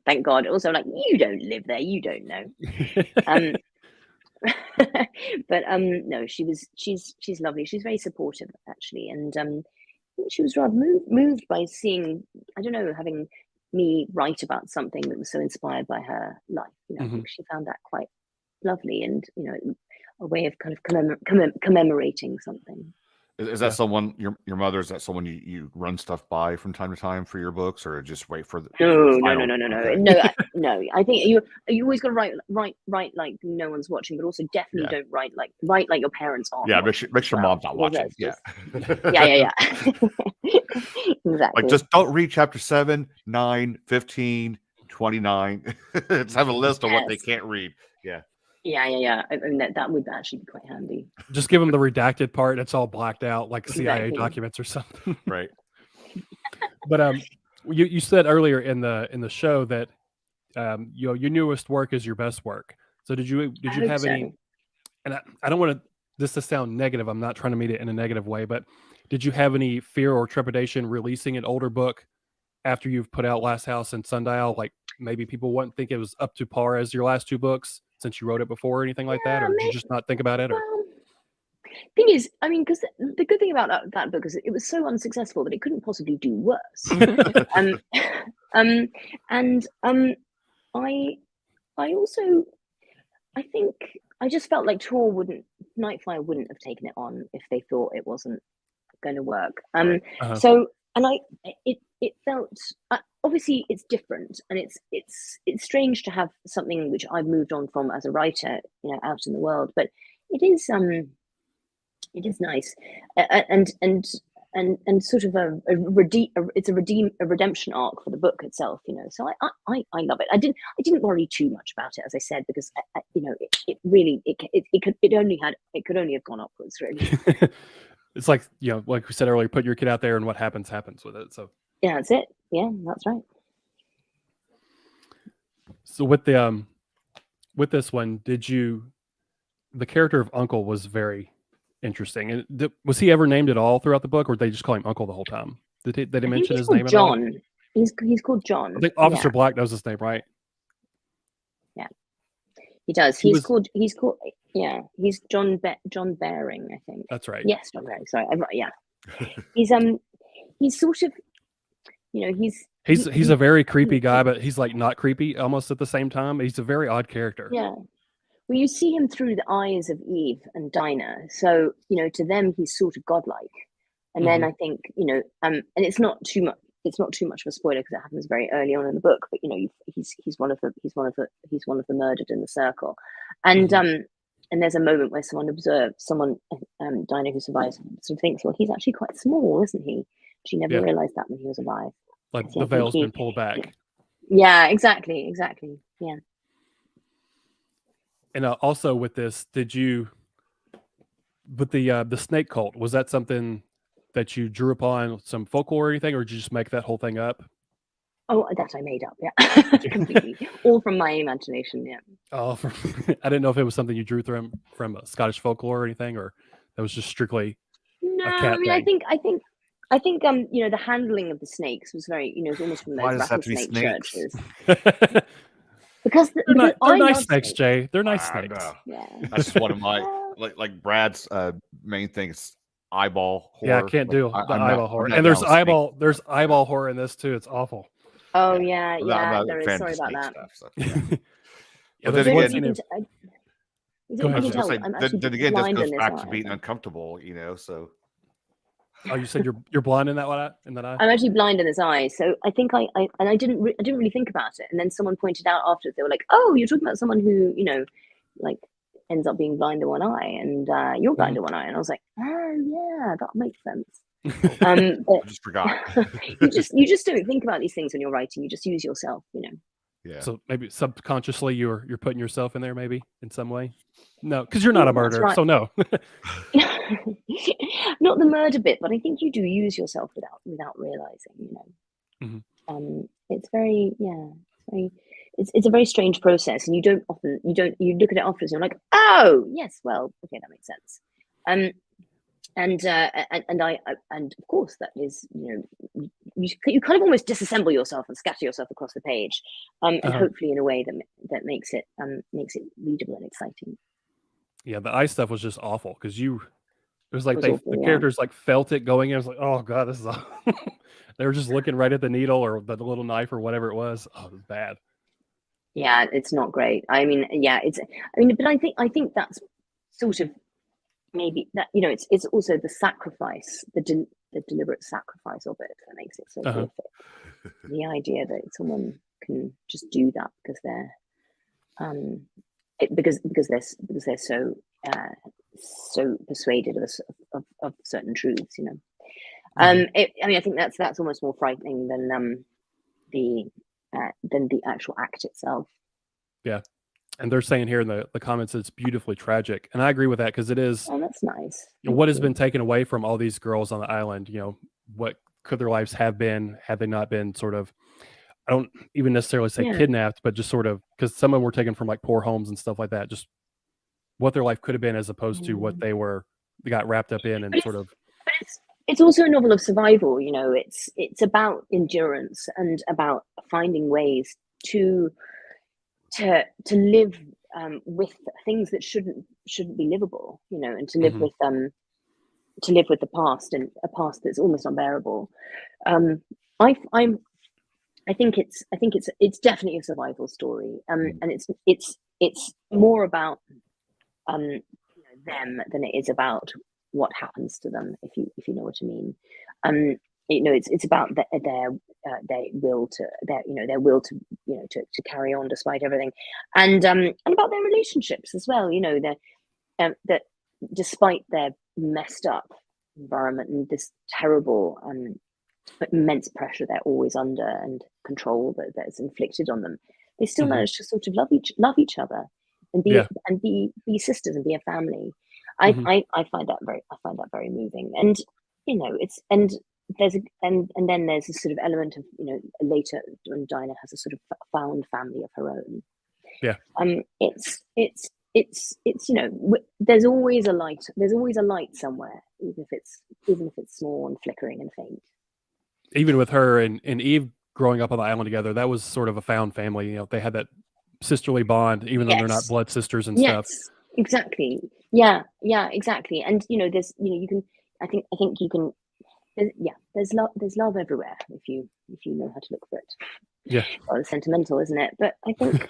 [SPEAKER 4] Thank God. Also, like, you don't live there, you don't know. But no, she's lovely. She's very supportive, actually, and I think she was rather moved by seeing, I don't know, having me write about something that was so inspired by her life. You know, I think she found that quite lovely, and a way of kind of commemorating something.
[SPEAKER 2] Is that someone, your mother, is that someone you run stuff by from time to time for your books, or just wait for the No. I think you always got to write like no one's watching, but also definitely don't write like your parents are. Yeah, make sure mom's not watching.
[SPEAKER 4] Yeah. Yeah. Exactly.
[SPEAKER 2] Like, just don't read chapter 7, 9, 15, 29. Just have a list of what they can't read. Yeah.
[SPEAKER 4] Yeah. I mean, that would actually be quite handy.
[SPEAKER 3] Just give them the redacted part. It's all blacked out, like CIA documents or something.
[SPEAKER 2] Right.
[SPEAKER 3] But you said earlier in the show that your newest work is your best work. So did you have any? And I don't want this to sound negative. I'm not trying to mean it in a negative way, but did you have any fear or trepidation releasing an older book after you've put out Last House and Sundial? Like, maybe people wouldn't think it was up to par as your last two books since you wrote it before, or anything like that, or did you just not think about it? Or
[SPEAKER 4] thing is, I mean, because the good thing about that book is it was so unsuccessful that it couldn't possibly do worse. I also, I think I just felt like Nightfire wouldn't have taken it on if they thought it wasn't going to work. So, and it felt, obviously it's different, and it's strange to have something which I've moved on from as a writer, out in the world, but it is nice, and sort of it's a redemption arc for the book itself, So I love it. I didn't worry too much about it, as I said, because it really could only have gone upwards, really.
[SPEAKER 3] It's like, like we said earlier, put your kid out there and what happens with it. So
[SPEAKER 4] yeah, that's it. Yeah, that's right.
[SPEAKER 3] So with this one, the character of Uncle was very interesting. And was he ever named at all throughout the book, or did they just call him Uncle the whole time? Did they mention his name at all?
[SPEAKER 4] John. He's called John.
[SPEAKER 3] I think Officer Black knows his name, right? Yeah,
[SPEAKER 4] he does. He's called John Baring, I think.
[SPEAKER 3] That's right.
[SPEAKER 4] Yes, John Baring. Sorry, yeah. He's sort of,
[SPEAKER 3] he's a very creepy guy, but he's like not creepy almost at the same time. He's a very odd character.
[SPEAKER 4] Yeah. Well, you see him through the eyes of Eve and Dinah, so to them he's sort of godlike. And then I think and it's not too much. It's not too much of a spoiler because it happens very early on in the book. But he's one of the murdered in the circle, and there's a moment where Dinah who survives sort of thinks, well, he's actually quite small, isn't he? She never realized that when he was alive.
[SPEAKER 3] Like the veil's been pulled back.
[SPEAKER 4] Yeah, exactly. Yeah.
[SPEAKER 3] And also with this, with the snake cult, was that something that you drew upon some folklore or anything, or did you just make that whole thing up?
[SPEAKER 4] Oh, that I made up, yeah. Completely. All from my imagination, yeah.
[SPEAKER 3] Oh, I didn't know if it was something you drew from Scottish folklore or anything, or that was just strictly
[SPEAKER 4] no,
[SPEAKER 3] a cat thing.
[SPEAKER 4] I think the handling of the snakes was very, it's almost from those rattlesnake churches. Because
[SPEAKER 3] they're nice snakes, Jay. They're nice snakes.
[SPEAKER 4] Yeah.
[SPEAKER 2] That's just one of my like Brad's main things. Eyeball horror.
[SPEAKER 3] Yeah, I can't do the eyeball horror. And there's eyeball horror in this too. It's awful.
[SPEAKER 4] Oh yeah, there is. Sorry about that.
[SPEAKER 2] Stuff, so.
[SPEAKER 3] Yeah,
[SPEAKER 2] then again,
[SPEAKER 4] then
[SPEAKER 2] again, this goes back to being uncomfortable, So.
[SPEAKER 3] Oh, you said you're blind in that eye?
[SPEAKER 4] I'm actually blind in this eye, so I think I didn't really think about it, and then someone pointed out after, they were like, "Oh, you're talking about someone who like ends up being blind in one eye, and you're blind in one eye," and I was like, "Oh yeah, that makes sense." But
[SPEAKER 2] I just forgot.
[SPEAKER 4] you just don't think about these things when you're writing. You just use yourself,
[SPEAKER 2] Yeah.
[SPEAKER 3] So maybe subconsciously you're putting yourself in there, maybe in some way. No, because you're not a murderer,
[SPEAKER 4] right.
[SPEAKER 3] So no.
[SPEAKER 4] Not the murder bit, but I think you do use yourself without realizing. It's very it's a very strange process, and you look at it afterwards and you're like, oh yes, well, okay, that makes sense. and of course that is, you kind of almost disassemble yourself and scatter yourself across the page, and hopefully in a way that makes it readable and exciting.
[SPEAKER 3] Yeah, the ice stuff was just awful because it was like
[SPEAKER 4] Awful,
[SPEAKER 3] the
[SPEAKER 4] yeah.
[SPEAKER 3] characters like felt it going in. I was like, oh god, this is awful. They were just looking right at the needle or the little knife or whatever it was. Oh, it was bad.
[SPEAKER 4] Yeah, it's not great. I mean, yeah, but I think that's sort of maybe that, it's also the sacrifice, the deliberate sacrifice of it that makes it so horrific. The idea that someone can just do that because they're so persuaded of certain truths, I think that's almost more frightening than the actual act itself.
[SPEAKER 3] Yeah. And they're saying here in the comments it's beautifully tragic. And I agree with that because it is.
[SPEAKER 4] Oh, that's nice.
[SPEAKER 3] What has been taken away from all these girls on the island? What could their lives have been had they not been sort of, I don't even necessarily say kidnapped, but just sort of, because some of them were taken from like poor homes and stuff like that. Just what their life could have been as opposed to what they got wrapped up in and sort of.
[SPEAKER 4] But it's also a novel of survival. It's about endurance and about finding ways to live with things that shouldn't be livable, and to live with the past, and a past that's almost unbearable. I think it's definitely a survival story, and it's more about them than it is about what happens to them, if you know what I mean. It's about their will to carry on despite everything, and about their relationships as well. That despite their messed up environment and this terrible immense pressure they're always under and control that's inflicted on them, they still manage to sort of love each other and be sisters and be a family. I find that very moving, and then there's a sort of element of later when Dinah has a sort of found family of her own. There's always a light somewhere, even if it's small and flickering and faint.
[SPEAKER 3] Even with her and Eve growing up on the island together, that was sort of a found family. They had that sisterly bond, even though they're not blood sisters and stuff.
[SPEAKER 4] Exactly. Yeah, exactly. And there's you can. I think you can. There's love everywhere if you know how to look for it.
[SPEAKER 3] Yeah.
[SPEAKER 4] Well, it's sentimental, isn't it? But I think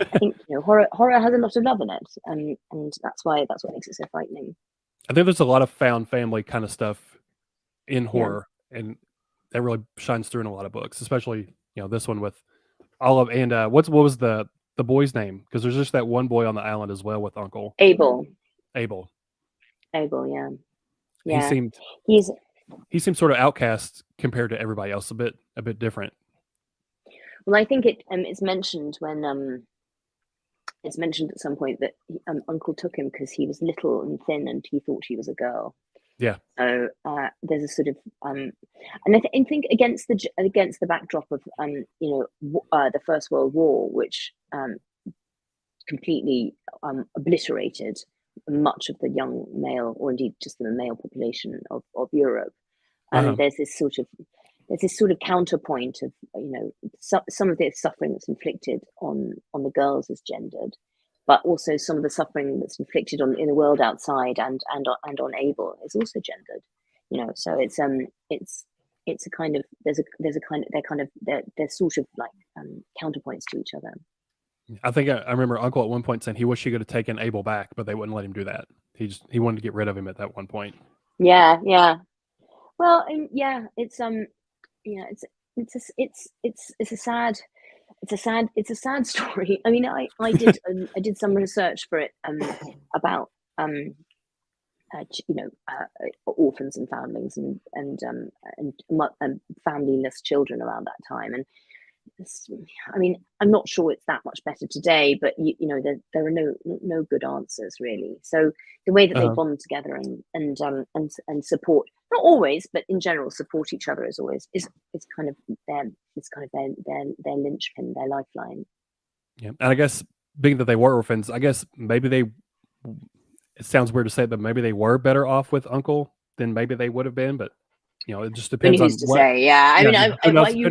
[SPEAKER 4] horror has a lot of love in it, and that's what makes it so frightening.
[SPEAKER 3] I think there's a lot of found family kind of stuff in horror, and that really shines through in a lot of books, especially this one with Olive and what was the boy's name? Because there's just that one boy on the island as well with Uncle
[SPEAKER 4] Abel.
[SPEAKER 3] Yeah. He seemed sort of outcast compared to everybody else, a bit different.
[SPEAKER 4] Well, I think it's mentioned when it's mentioned at some point that Uncle took him because he was little and thin and he thought he was a girl.
[SPEAKER 3] Yeah.
[SPEAKER 4] So there's a sort of and I think against the backdrop of the First World War, which completely obliterated much of the young male, or indeed just the male population of Europe, and there's this sort of counterpoint of some of the suffering that's inflicted on the girls is gendered, but also some of the suffering that's inflicted in the world outside and on Abel is also gendered. So it's a kind of they're sort of like counterpoints to each other.
[SPEAKER 3] I think I remember Uncle at one point saying he wished he could have taken Abel back, but they wouldn't let him do that. He wanted to get rid of him at that one point.
[SPEAKER 4] Yeah. Well, it's a sad story. I mean, I did some research for it about orphans and foundlings and familyless children around that time. And I mean, I'm not sure it's that much better today, but there are no good answers really. So the way that they bond together and support, not always, but in general support each other is kind of their linchpin, their lifeline.
[SPEAKER 3] Yeah, and I guess being that they were orphans, I guess maybe it sounds weird to say, but maybe they were better off with Uncle then maybe they would have been. But it just depends on
[SPEAKER 4] Who's to
[SPEAKER 3] what.
[SPEAKER 4] say? Yeah, I mean,
[SPEAKER 3] who knows?
[SPEAKER 4] you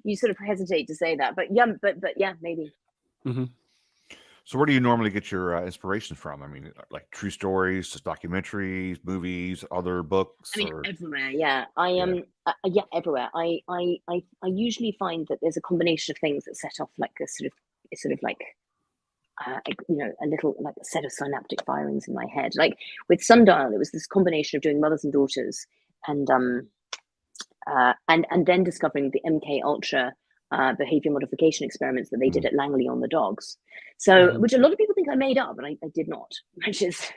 [SPEAKER 4] you sort of hesitate to say that, but yeah, maybe.
[SPEAKER 3] Mm-hmm.
[SPEAKER 2] So where do you normally get your inspirations from? I mean, like true stories, just documentaries, movies, other books?
[SPEAKER 4] I mean,
[SPEAKER 2] or...
[SPEAKER 4] everywhere. Yeah, yeah, everywhere. I usually find that there's a combination of things that set off like a sort of like a little like a set of synaptic firings in my head. Like with Sundial, it was this combination of doing mothers and daughters, and then discovering the MK Ultra behavior modification experiments that they did at Langley on the dogs. So, which a lot of people think I made up, and I did not, which is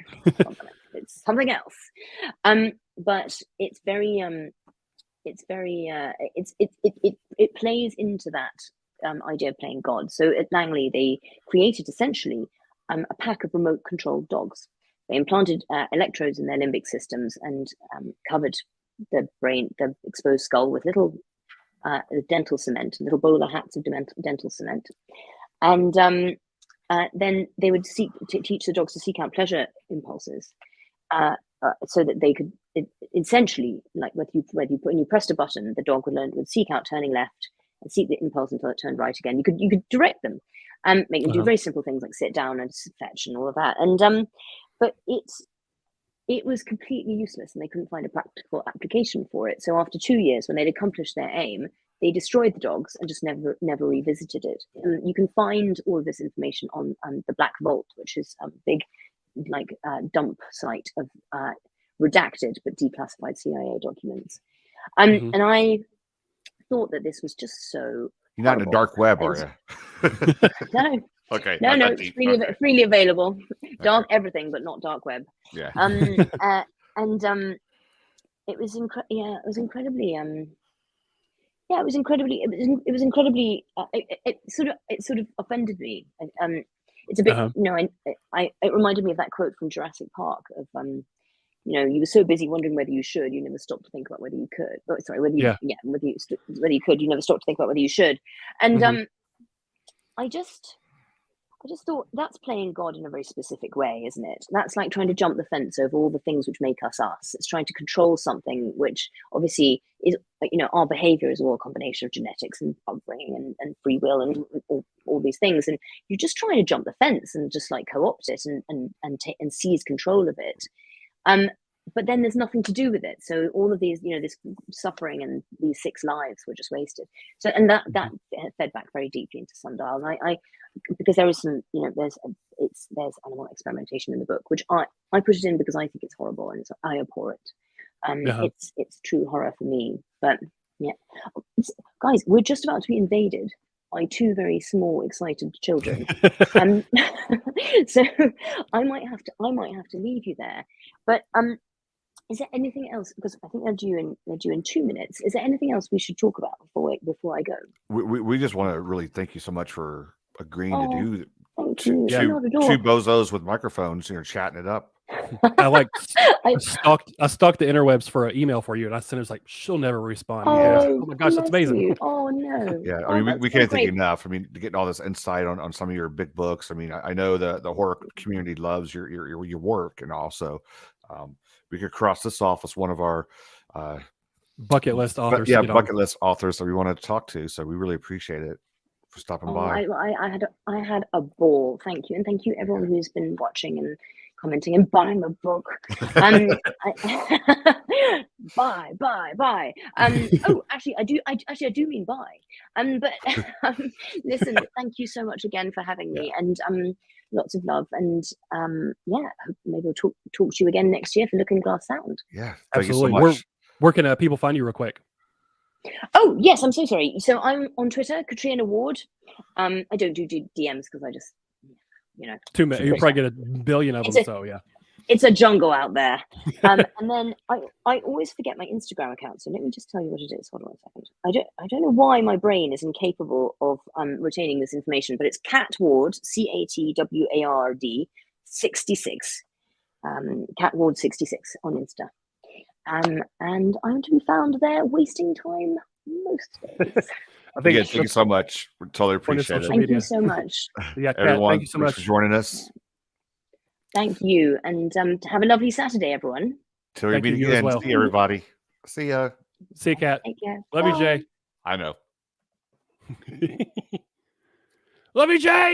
[SPEAKER 4] it's something else. But it's very it plays into that idea of playing God. So at Langley, they created essentially a pack of remote controlled dogs. They implanted electrodes in their limbic systems and covered the exposed skull with little dental cement, little bowler hats of dental cement. And then they would teach the dogs to seek out pleasure impulses so that they could essentially, like when you pressed a button, the dog would seek out turning left and seek the impulse until it turned right again. You could direct them and make them do very simple things like sit down and fetch and all of that. And but it was completely useless, and they couldn't find a practical application for it. So after 2 years, when they'd accomplished their aim, they destroyed the dogs and just never revisited it. And you can find all of this information on the Black Vault, which is a big dump site of redacted but declassified CIA documents. And I thought that this was just so.
[SPEAKER 2] You're not in the dark web, are you?
[SPEAKER 4] No.
[SPEAKER 2] Okay.
[SPEAKER 4] No, it's freely available. Dark everything, but not dark web.
[SPEAKER 2] Yeah.
[SPEAKER 4] It was incredibly. It was incredibly. It sort of offended me. It's a bit. It reminded me of that quote from Jurassic Park of you were so busy wondering whether you should, you never stopped to think about whether you could. Oh, sorry, whether you could, you never stopped to think about whether you should. And I just thought that's playing God in a very specific way, isn't it? That's like trying to jump the fence over all the things which make us us. It's trying to control something which obviously is, our behavior is all a combination of genetics and upbringing and free will and all these things. And you're just trying to jump the fence and just like co-opt it and seize control of it. But then there's nothing to do with it. So all of these, this suffering and these 6 lives were just wasted. So, and that fed back very deeply into Sundial. And I because there is some, there's animal experimentation in the book, which I put it in because I think it's horrible and I abhor it. It's true horror for me. But yeah, guys, we're just about to be invaded by 2 very small, excited children. So I might have to leave you there. But is there anything else? Because I think they're due in 2 minutes. Is there anything else we should talk about before I go?
[SPEAKER 2] We just want to really thank you so much for agreeing to do
[SPEAKER 4] thank you.
[SPEAKER 2] Two bozos with microphones, chatting it up.
[SPEAKER 3] I stalked the interwebs for an email for you, and I sent it like she'll never respond. Oh my gosh, that's amazing.
[SPEAKER 4] You. Oh no.
[SPEAKER 2] Yeah, I mean we can't thank you enough. I mean, getting all this insight on some of your big books. I mean, I know the horror community loves your work, and also we could cross this off as one of our
[SPEAKER 3] bucket list authors.
[SPEAKER 2] Bucket list authors that we want to talk to. So we really appreciate it for stopping by.
[SPEAKER 4] I had a ball. Thank you, and thank you everyone who's been watching and commenting and buying the book. Bye. Actually, I do mean bye. But listen, thank you so much again for having me, and lots of love, and maybe we'll talk to you again next year for Looking Glass Sound.
[SPEAKER 2] Yeah,
[SPEAKER 3] absolutely.
[SPEAKER 2] Thank you so much.
[SPEAKER 3] Where can people find you real quick?
[SPEAKER 4] Oh yes, I'm so sorry. So I'm on Twitter, Catriona Ward. I don't do DMs because I just,
[SPEAKER 3] Too many. You probably get a billion of them. So yeah,
[SPEAKER 4] it's a jungle out there. And then I always forget my Instagram account. So let me just tell you what it is. Hold on a second. I don't know why my brain is incapable of retaining this information, but it's Cat Ward, CATWARD 66. Cat Ward 66 on Insta. And I'm to be found there wasting time most days.
[SPEAKER 2] Thank you so much. We totally appreciate it.
[SPEAKER 4] Thank you so much.
[SPEAKER 2] Everyone,
[SPEAKER 3] thank you so much
[SPEAKER 2] for joining us.
[SPEAKER 4] Thank you, and have a lovely Saturday, everyone.
[SPEAKER 2] Till we
[SPEAKER 3] Thank
[SPEAKER 2] meet
[SPEAKER 3] you, you as
[SPEAKER 2] again.
[SPEAKER 3] well.
[SPEAKER 2] See you, everybody. See ya.
[SPEAKER 3] See you, Kat.
[SPEAKER 4] Take care.
[SPEAKER 3] Love you,
[SPEAKER 4] Bye.
[SPEAKER 3] Jay.
[SPEAKER 2] I know.
[SPEAKER 3] Love you, Jay.